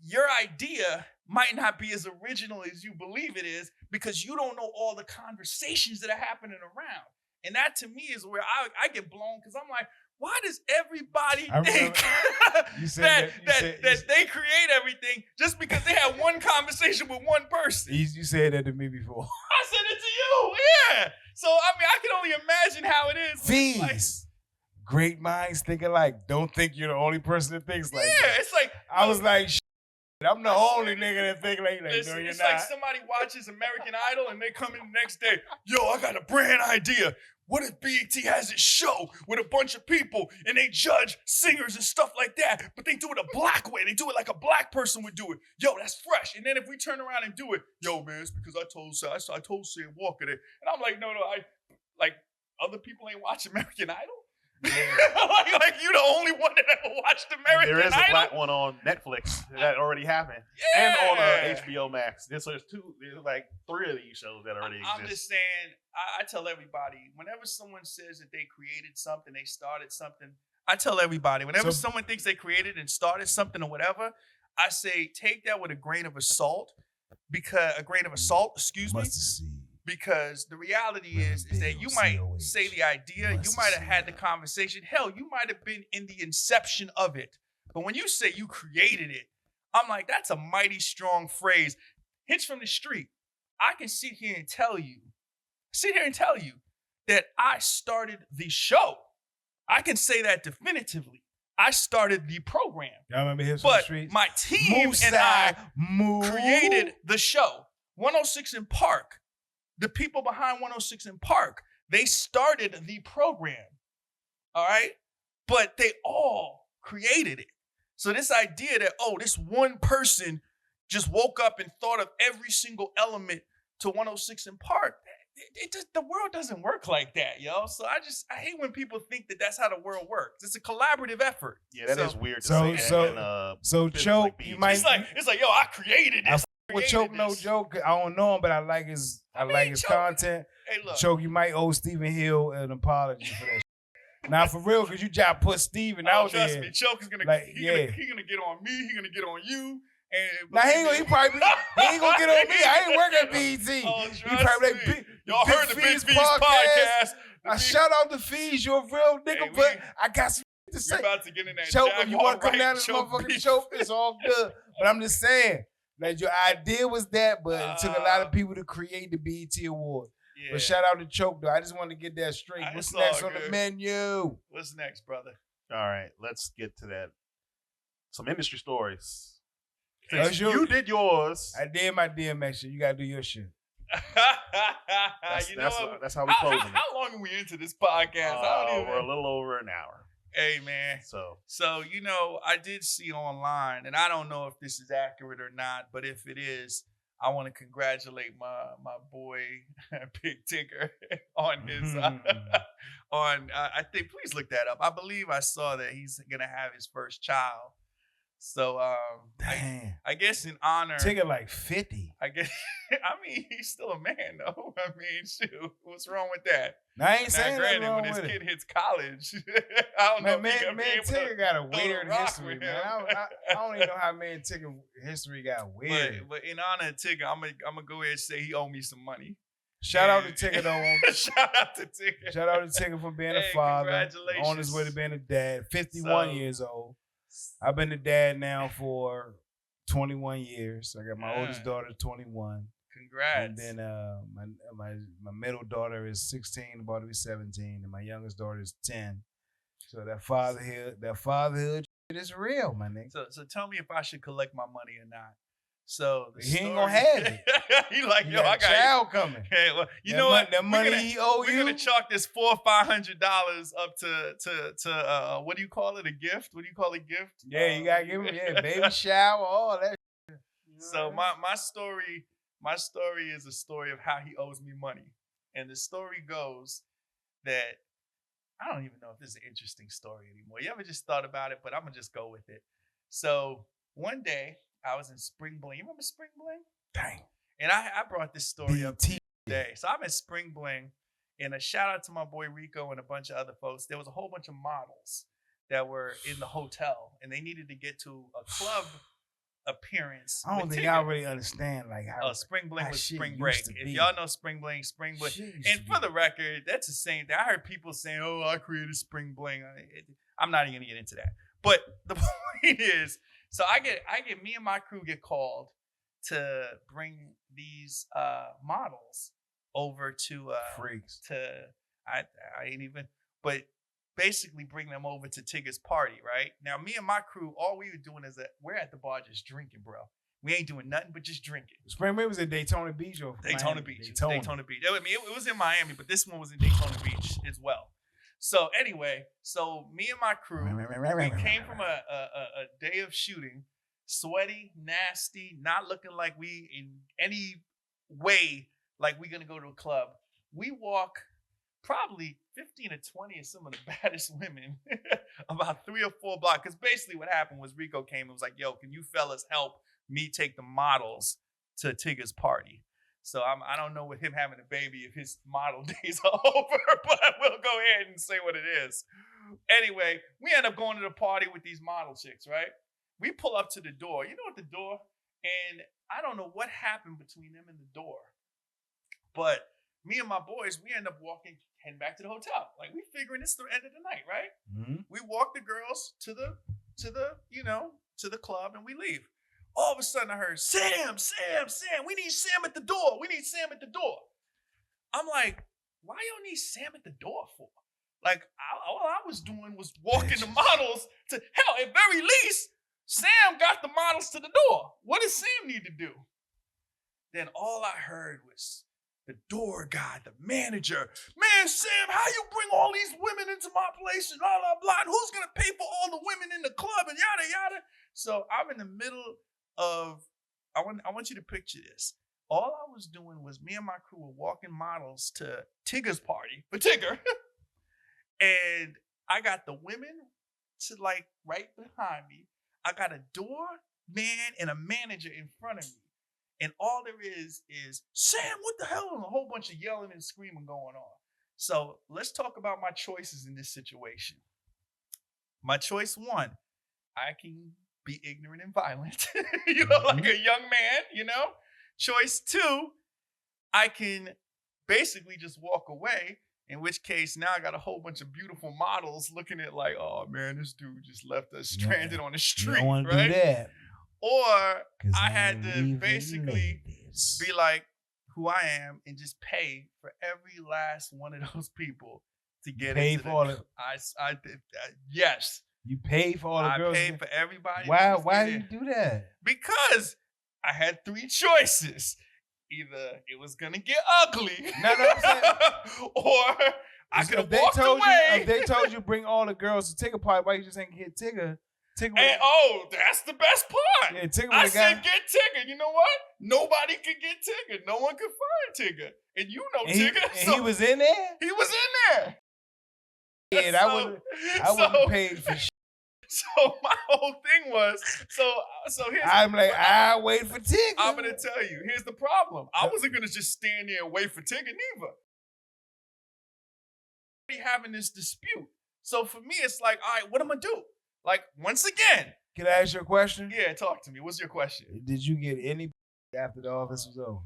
Speaker 3: your idea might not be as original as you believe it is, because you don't know all the conversations that are happening around. And that to me is where I get blown, because I'm like, why does everybody think that they create everything just because they had one conversation with one person?
Speaker 2: You said that to me before.
Speaker 3: I said it to you, yeah. So, I mean, I can only imagine how it is.
Speaker 2: PHEEZ.
Speaker 3: Like,
Speaker 2: great minds think alike. Don't think you're the only person that thinks like that.
Speaker 3: Yeah, it's like,
Speaker 2: I was like, I'm the only nigga that think like that.
Speaker 3: Listen,
Speaker 2: no, you're
Speaker 3: it's
Speaker 2: not.
Speaker 3: like somebody watches American Idol and they come in the next day, yo, I got a brand idea. What if BET has its show with a bunch of people and they judge singers and stuff like that, but they do it a black way. They do it like a black person would do it. Yo, that's fresh. And then if we turn around and do it, yo, man, it's because I told Sam Walker that. And I'm like, no, like other people ain't watch American Idol? like you the only one that ever watched American Idol.
Speaker 4: There is a black one on Netflix that already happened,
Speaker 3: yeah.
Speaker 4: and on HBO Max. There's like 3 of these shows that already exist.
Speaker 3: I'm just saying, I tell everybody, whenever someone says that they created something, they started something, I tell everybody, whenever someone thinks they created and started something or whatever, I say take that with a grain of salt, excuse me. Because the reality is that you might say the idea, you might have had the conversation. Hell, you might have been in the inception of it. But when you say you created it, I'm like, that's a mighty strong phrase. Hits from the street. I can sit here and tell you that I started the show. I can say that definitively. I started the program.
Speaker 2: Y'all remember Hits from the Street?
Speaker 3: My team and I created the show. 106 in Park. The people behind 106 in Park, they started the program, all right? But they all created it. So this idea that, this one person just woke up and thought of every single element to 106 in Park, the world doesn't work like that, yo. So I hate when people think that that's how the world works. It's a collaborative effort.
Speaker 4: Yeah, that is weird to say.
Speaker 2: So Choke,
Speaker 4: like
Speaker 2: you might...
Speaker 3: It's like, yo, I created this.
Speaker 2: With Choke, no joke. I don't know him, but I like his content.
Speaker 3: Hey, look.
Speaker 2: Choke, you might owe Stephen Hill an apology for that. Now, for real, because you just put Stephen out there.
Speaker 3: Trust me, Choke is gonna
Speaker 2: gonna
Speaker 3: get on me. He's gonna get on you. And
Speaker 2: now he ain't gonna get on me. I ain't working at BET.
Speaker 3: Oh,
Speaker 2: he probably like,
Speaker 3: y'all heard the Big PHEEZ podcast.
Speaker 2: I shout out to PHEEZ. You're a real nigga, but I got some to say.
Speaker 3: We're about to get in that
Speaker 2: Choke, if you want to come down
Speaker 3: to
Speaker 2: this motherfucking Choke, it's all good. But I'm just saying. Like, your idea was that, but it took a lot of people to create the BET Award. Yeah. But shout out to Choke, though. I just wanted to get that straight. What's next on the menu?
Speaker 3: What's next, brother?
Speaker 4: All right, let's get to that. Some industry stories.
Speaker 2: You
Speaker 4: did yours.
Speaker 2: I did my DMX shit. You got to do your shit.
Speaker 4: That's how we closing it.
Speaker 3: How long are we into this podcast?
Speaker 4: We're a little over an hour.
Speaker 3: Hey, man. So I did see online, and I don't know if this is accurate or not, but if it is, I want to congratulate my boy Big Tinker on his I think, please look that up. I believe I saw that he's gonna have his first child. So I guess in honor,
Speaker 2: Tinker like 50.
Speaker 3: I guess he's still a man though. I mean, shoot, what's wrong with that?
Speaker 2: I ain't saying
Speaker 3: granted,
Speaker 2: wrong
Speaker 3: when his
Speaker 2: with
Speaker 3: kid
Speaker 2: it.
Speaker 3: hits college, I don't know.
Speaker 2: Man, Tinker got a weird history, man. I don't even know how man Tinker history got weird.
Speaker 3: But in honor of Tinker, I'm gonna go ahead and say he owe me some money.
Speaker 2: Shout out to Tigger though.
Speaker 3: Shout out to Tigger.
Speaker 2: Shout out to Tigger for being a
Speaker 3: Hey,
Speaker 2: father.
Speaker 3: congratulations.
Speaker 2: On his way to being a dad. 51 years old. I've been a dad now for 21 years. I got my oldest daughter 21.
Speaker 3: Congrats.
Speaker 2: And then my middle daughter is 16, about to be 17, and my youngest daughter is 10. So that fatherhood is real, my nigga.
Speaker 3: So tell me if I should collect my money or not. So
Speaker 2: He ain't gonna have it.
Speaker 3: He like,
Speaker 2: You
Speaker 3: yo, I
Speaker 2: a
Speaker 3: got
Speaker 2: child coming.
Speaker 3: Hey, well, you
Speaker 2: That
Speaker 3: know what?
Speaker 2: That money he owe
Speaker 3: We're
Speaker 2: you.
Speaker 3: gonna chalk this $400 or $500 up to what do you call it? A gift? What do you call a gift?
Speaker 2: Yeah, you gotta give him baby shower, all that. You know
Speaker 3: So
Speaker 2: what I mean?
Speaker 3: my story is a story of how he owes me money, and the story goes that I don't even know if this is an interesting story anymore. You ever just thought about it? But I'm gonna just go with it. So one day I was in Spring Bling. You remember Spring Bling?
Speaker 2: Dang.
Speaker 3: And I brought this story up
Speaker 2: DIDNT.
Speaker 3: today. So I'm at Spring Bling, and a shout out to my boy Rico and a bunch of other folks. There was a whole bunch of models that were in the hotel, and they needed to get to a club appearance.
Speaker 2: I don't
Speaker 3: with
Speaker 2: think
Speaker 3: Tigger.
Speaker 2: y'all really understand like how
Speaker 3: Spring Bling
Speaker 2: how
Speaker 3: was
Speaker 2: shit
Speaker 3: spring
Speaker 2: used
Speaker 3: break.
Speaker 2: to
Speaker 3: If
Speaker 2: be.
Speaker 3: y'all know Spring Bling,
Speaker 2: shit used
Speaker 3: and
Speaker 2: to
Speaker 3: for
Speaker 2: be.
Speaker 3: the record, that's the same thing. I heard people saying, "Oh, I created Spring Bling." I'm not even gonna get into that. But the point is, so I get me and my crew get called to bring these models over to
Speaker 2: freaks.
Speaker 3: I ain't even, but basically bring them over to Tigger's party, right? Now, me and my crew, all we were doing is that we're at the bar just drinking, bro. We ain't doing nothing but just drinking.
Speaker 2: Spring Break was at Daytona Beach or
Speaker 3: Daytona
Speaker 2: Miami?
Speaker 3: Beach.
Speaker 2: Daytona.
Speaker 3: Daytona Beach. I mean, it was in Miami, but this one was in Daytona Beach as well. So anyway, so me and my crew, we came from a day of shooting, sweaty, nasty, not looking like we in any way like we're gonna go to a club. We walk probably 15 to 20 of some of the baddest women about 3 or 4 blocks. Because basically what happened was Rico came and was like, yo, can you fellas help me take the models to Tigger's party? So I don't know with him having a baby if his model days are over, but we'll go ahead and say what it is. Anyway, we end up going to the party with these model chicks, right? We pull up to the door. You know at the door? And I don't know what happened between them and the door. But me and my boys, we end up heading back to the hotel. Like we figuring it's the end of the night, right?
Speaker 2: Mm-hmm.
Speaker 3: We walk the girls to the club and we leave. All of a sudden I heard, Sam, we need Sam at the door. I'm like, why y'all need Sam at the door for? Like, all I was doing was walking the models to, hell, at very least, Sam got the models to the door. What does Sam need to do? Then all I heard was the door guy, the manager. Man, Sam, how you bring all these women into my place and blah, blah, blah. And who's going to pay for all the women in the club and yada, yada. So I'm in the middle of, I want you to picture this. All I was doing was me and my crew were walking models to Tigger's party for Tigger. And I got the women to like right behind me. I got a door man and a manager in front of me. And all there is Sam, what the hell? And a whole bunch of yelling and screaming going on. So let's talk about my choices in this situation. My choice 1, I can be ignorant and violent, like a young man, Choice 2, I can basically just walk away, in which case now I got a whole bunch of beautiful models looking at like, oh man, this dude just left us stranded on the street,
Speaker 2: don't want to
Speaker 3: right?
Speaker 2: do that.
Speaker 3: Or I had
Speaker 2: I'm
Speaker 3: to
Speaker 2: leaving
Speaker 3: basically
Speaker 2: ladies.
Speaker 3: be like who I am and just pay for every last one of those people to get
Speaker 2: Pay
Speaker 3: into
Speaker 2: for all
Speaker 3: the.
Speaker 2: it.
Speaker 3: I did. Yes,
Speaker 2: You paid for all the
Speaker 3: I
Speaker 2: girls.
Speaker 3: paid for everybody. to
Speaker 2: Why?
Speaker 3: just
Speaker 2: Why
Speaker 3: get
Speaker 2: do
Speaker 3: in.
Speaker 2: you do that?
Speaker 3: Because I had 3 choices. Either it was gonna get ugly,
Speaker 2: No, I'm saying-
Speaker 3: or I
Speaker 2: If
Speaker 3: could have
Speaker 2: they
Speaker 3: walked
Speaker 2: told
Speaker 3: away.
Speaker 2: You, if they told you bring all the girls to Tigger party, why you just ain't get Tigger? Tigger.
Speaker 3: And that's the best part.
Speaker 2: Yeah, Tigger
Speaker 3: I
Speaker 2: would've
Speaker 3: said
Speaker 2: got-
Speaker 3: get Tigger. You know what? Nobody could get Tigger. No one could find Tigger. And you know
Speaker 2: and he,
Speaker 3: Tigger.
Speaker 2: and
Speaker 3: so
Speaker 2: he was in there.
Speaker 3: he was in there.
Speaker 2: Yeah, I wouldn't have paid for shit.
Speaker 3: So my whole thing was, so here's
Speaker 2: I'm like, I wait for Tigger.
Speaker 3: I'm gonna tell you, here's the problem. I wasn't gonna just stand there and wait for Tigger neither. Having this dispute. So for me, it's like, all right, what am I gonna do? Like, once again.
Speaker 2: Can I ask you a question?
Speaker 3: Yeah, talk to me. What's your question?
Speaker 2: Did you get any after the office was over?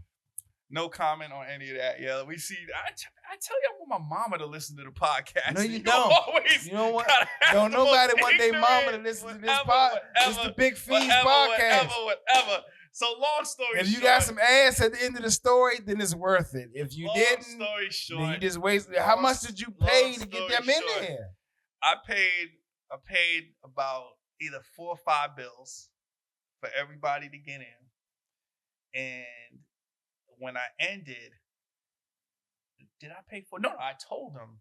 Speaker 3: No comment on any of that. Yeah, we see. I tell you, I want my mama to listen to the podcast.
Speaker 2: No, you don't.
Speaker 3: Always
Speaker 2: You know what?
Speaker 3: gotta have
Speaker 2: Don't
Speaker 3: the
Speaker 2: nobody
Speaker 3: most
Speaker 2: want their mama to
Speaker 3: ignorant,
Speaker 2: listen to this
Speaker 3: whatever,
Speaker 2: podcast. It's
Speaker 3: whatever,
Speaker 2: the Big PHEEZ podcast.
Speaker 3: Whatever. So long story
Speaker 2: If
Speaker 3: short.
Speaker 2: you got some ass at the end of the story, then it's worth it. If you
Speaker 3: long
Speaker 2: didn't,
Speaker 3: story short,
Speaker 2: then you just wasted. How much did you pay to get them in there?
Speaker 3: I paid about either 4 or 5 bills for everybody to get in. And when I ended, did I pay for? No, I told them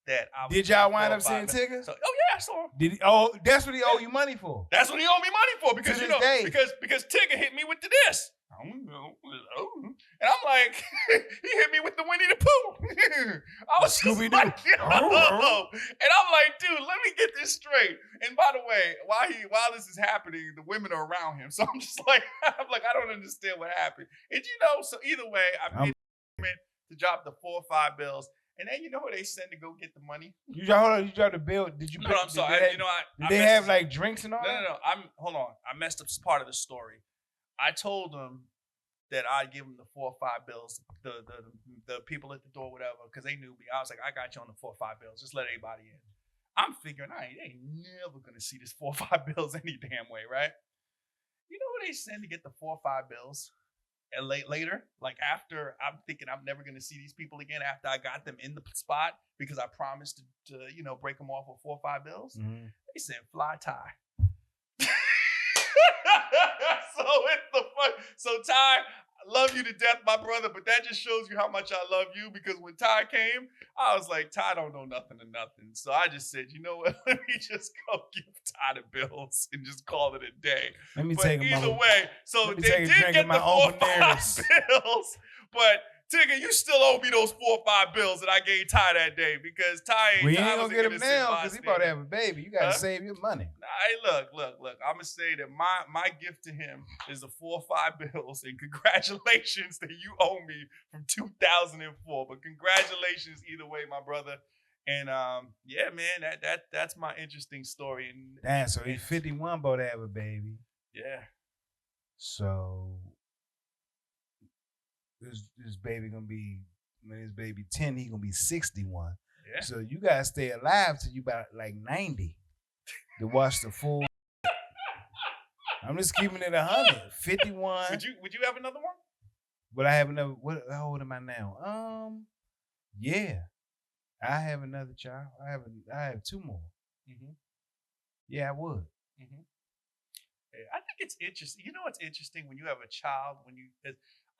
Speaker 3: that I was.
Speaker 2: Did y'all
Speaker 3: paying
Speaker 2: wind
Speaker 3: 4 or
Speaker 2: up
Speaker 3: 5
Speaker 2: seeing
Speaker 3: bills.
Speaker 2: Tigger?
Speaker 3: So, yeah, I saw him.
Speaker 2: Did he? Oh, that's what he owe you money for.
Speaker 3: That's what he owed me money for because
Speaker 2: To
Speaker 3: you
Speaker 2: this
Speaker 3: know
Speaker 2: day.
Speaker 3: because Tigger hit me with this. I don't know. And I'm like, he hit me with the Winnie the Pooh. I was just
Speaker 2: Scooby-Doo.
Speaker 3: like, yo. And I'm like, dude, let me get this straight. And by the way, while this is happening, the women are around him. So I'm just like, I don't understand what happened. And so either way, I paid women to drop the 4 or 5 bills. And then you know who they send to go get the money?
Speaker 2: You dropped the bill. Did you?
Speaker 3: No, I'm sorry.
Speaker 2: Did they have like drinks and all?
Speaker 3: No. Hold on. I messed up part of the story. I told them that I'd give them the 4 or 5 bills, the people at the door, whatever, because they knew me. I was like, I got you on the 4 or 5 bills. Just let everybody in. I'm figuring they ain't never gonna see this 4 or 5 bills any damn way, right? You know what they send to get the 4 or 5 bills? And later, like after, I'm thinking I'm never gonna see these people again after I got them in the spot because I promised to break them off with 4 or 5 bills.
Speaker 2: Mm-hmm.
Speaker 3: They sent fly tie. So Ty, I love you to death, my brother, but that just shows you how much I love you because when Ty came, I was like, Ty don't know nothing to nothing. So I just said, you know what? Let me just go give Ty the bills and just call it a day.
Speaker 2: Let me
Speaker 3: But
Speaker 2: take
Speaker 3: either way, so
Speaker 2: let me
Speaker 3: they
Speaker 2: take a
Speaker 3: did
Speaker 2: drink
Speaker 3: get
Speaker 2: of my
Speaker 3: the 4 or 5
Speaker 2: Open
Speaker 3: bills, but Tigger, you still owe me those 4 or 5 bills that I gave Ty that day because Ty ain't.
Speaker 2: We ain't
Speaker 3: Ty
Speaker 2: gonna
Speaker 3: wasn't
Speaker 2: get him
Speaker 3: innocent
Speaker 2: now because he about to
Speaker 3: bystander.
Speaker 2: have a baby. You gotta
Speaker 3: Huh?
Speaker 2: save your money.
Speaker 3: Hey, look. I'm gonna say that my gift to him is the 4 or 5 bills, and congratulations that you owe me from 2004. But congratulations either way, my brother. And yeah, man, that's my interesting story. And
Speaker 2: Damn, so he's 51, about to have a baby.
Speaker 3: yeah,
Speaker 2: So this baby gonna be, when his baby 10, he gonna be 61.
Speaker 3: yeah.
Speaker 2: So you gotta stay alive till you about like 90 to watch the full. I'm just keeping it 100. 51.
Speaker 3: Would you have another one?
Speaker 2: But I have another. How old am I now? Yeah, I have another child. I have 2 more.
Speaker 3: Mm-hmm.
Speaker 2: Yeah, I would.
Speaker 3: Mm-hmm. I think it's interesting. You know what's interesting when you have a child?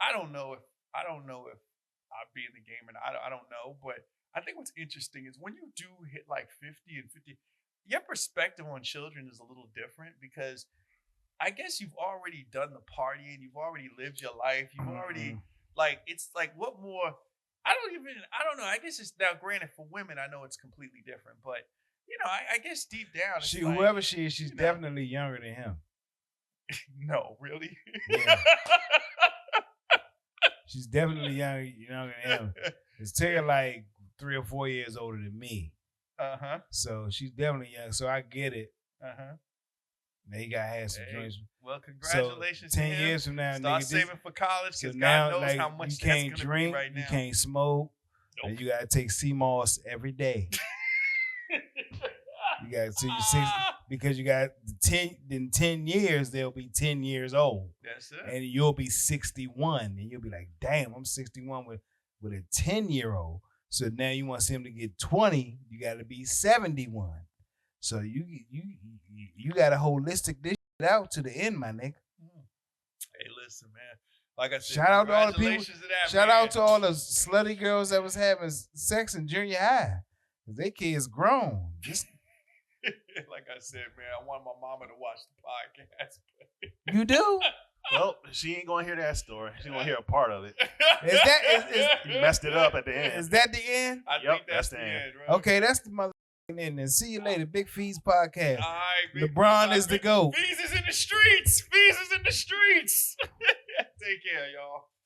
Speaker 3: I don't know if I'll be in the game and I don't know, but I think what's interesting is when you do hit like 50 and 50, your perspective on children is a little different because I guess you've already done the party and you've already lived your life. You've already it's like what more? I don't know. I guess it's now granted for women, I know it's completely different, but I guess deep down, it's
Speaker 2: Whoever she is, she's definitely younger than him.
Speaker 3: No, really?
Speaker 2: Yeah. She's definitely younger than him. It's Tigger like 3 or 4 years older than me.
Speaker 3: Uh-huh.
Speaker 2: So she's definitely young. So I get it.
Speaker 3: Uh-huh.
Speaker 2: Now you gotta have some drinks.
Speaker 3: Well, congratulations.
Speaker 2: So 10
Speaker 3: to him.
Speaker 2: years from now,
Speaker 3: Start
Speaker 2: nigga,
Speaker 3: saving for college
Speaker 2: so
Speaker 3: because
Speaker 2: now,
Speaker 3: God knows
Speaker 2: like,
Speaker 3: how much
Speaker 2: you
Speaker 3: that's
Speaker 2: can't
Speaker 3: gonna
Speaker 2: drink,
Speaker 3: be right now.
Speaker 2: you can't smoke,
Speaker 3: Nope.
Speaker 2: and you gotta take CMOS every day. You gotta see your 6 because you got 10. In 10 years, they'll be 10 years old.
Speaker 3: That's it.
Speaker 2: And you'll be 61, and you'll be like, "Damn, I'm 61 with a 10-year-old." So now you want to see him to get 20, you got to be 71. So you got to holistic this shit out to the end, my nigga.
Speaker 3: Hey, listen, man. Like I said,
Speaker 2: Shout out to all the people.
Speaker 3: congratulations to that,
Speaker 2: Shout
Speaker 3: man.
Speaker 2: out to all the slutty girls that was having sex in junior high. 'Cause they kids grown. Just
Speaker 3: Like I said, man, I want my mama to watch the podcast.
Speaker 2: you do.
Speaker 4: Well, she ain't gonna hear that story. She's gonna hear a part of it. You messed it up at the end.
Speaker 2: Is that the end?
Speaker 3: I
Speaker 4: Yep,
Speaker 3: think that's the
Speaker 4: that's the
Speaker 3: end, right?
Speaker 2: Okay, that's the motherfucking end. And see you later. Big PHEEZ podcast.
Speaker 3: All right, big-
Speaker 2: LeBron is the GOAT.
Speaker 3: PHEEZ is in the streets. PHEEZ is in the streets. Take care, y'all.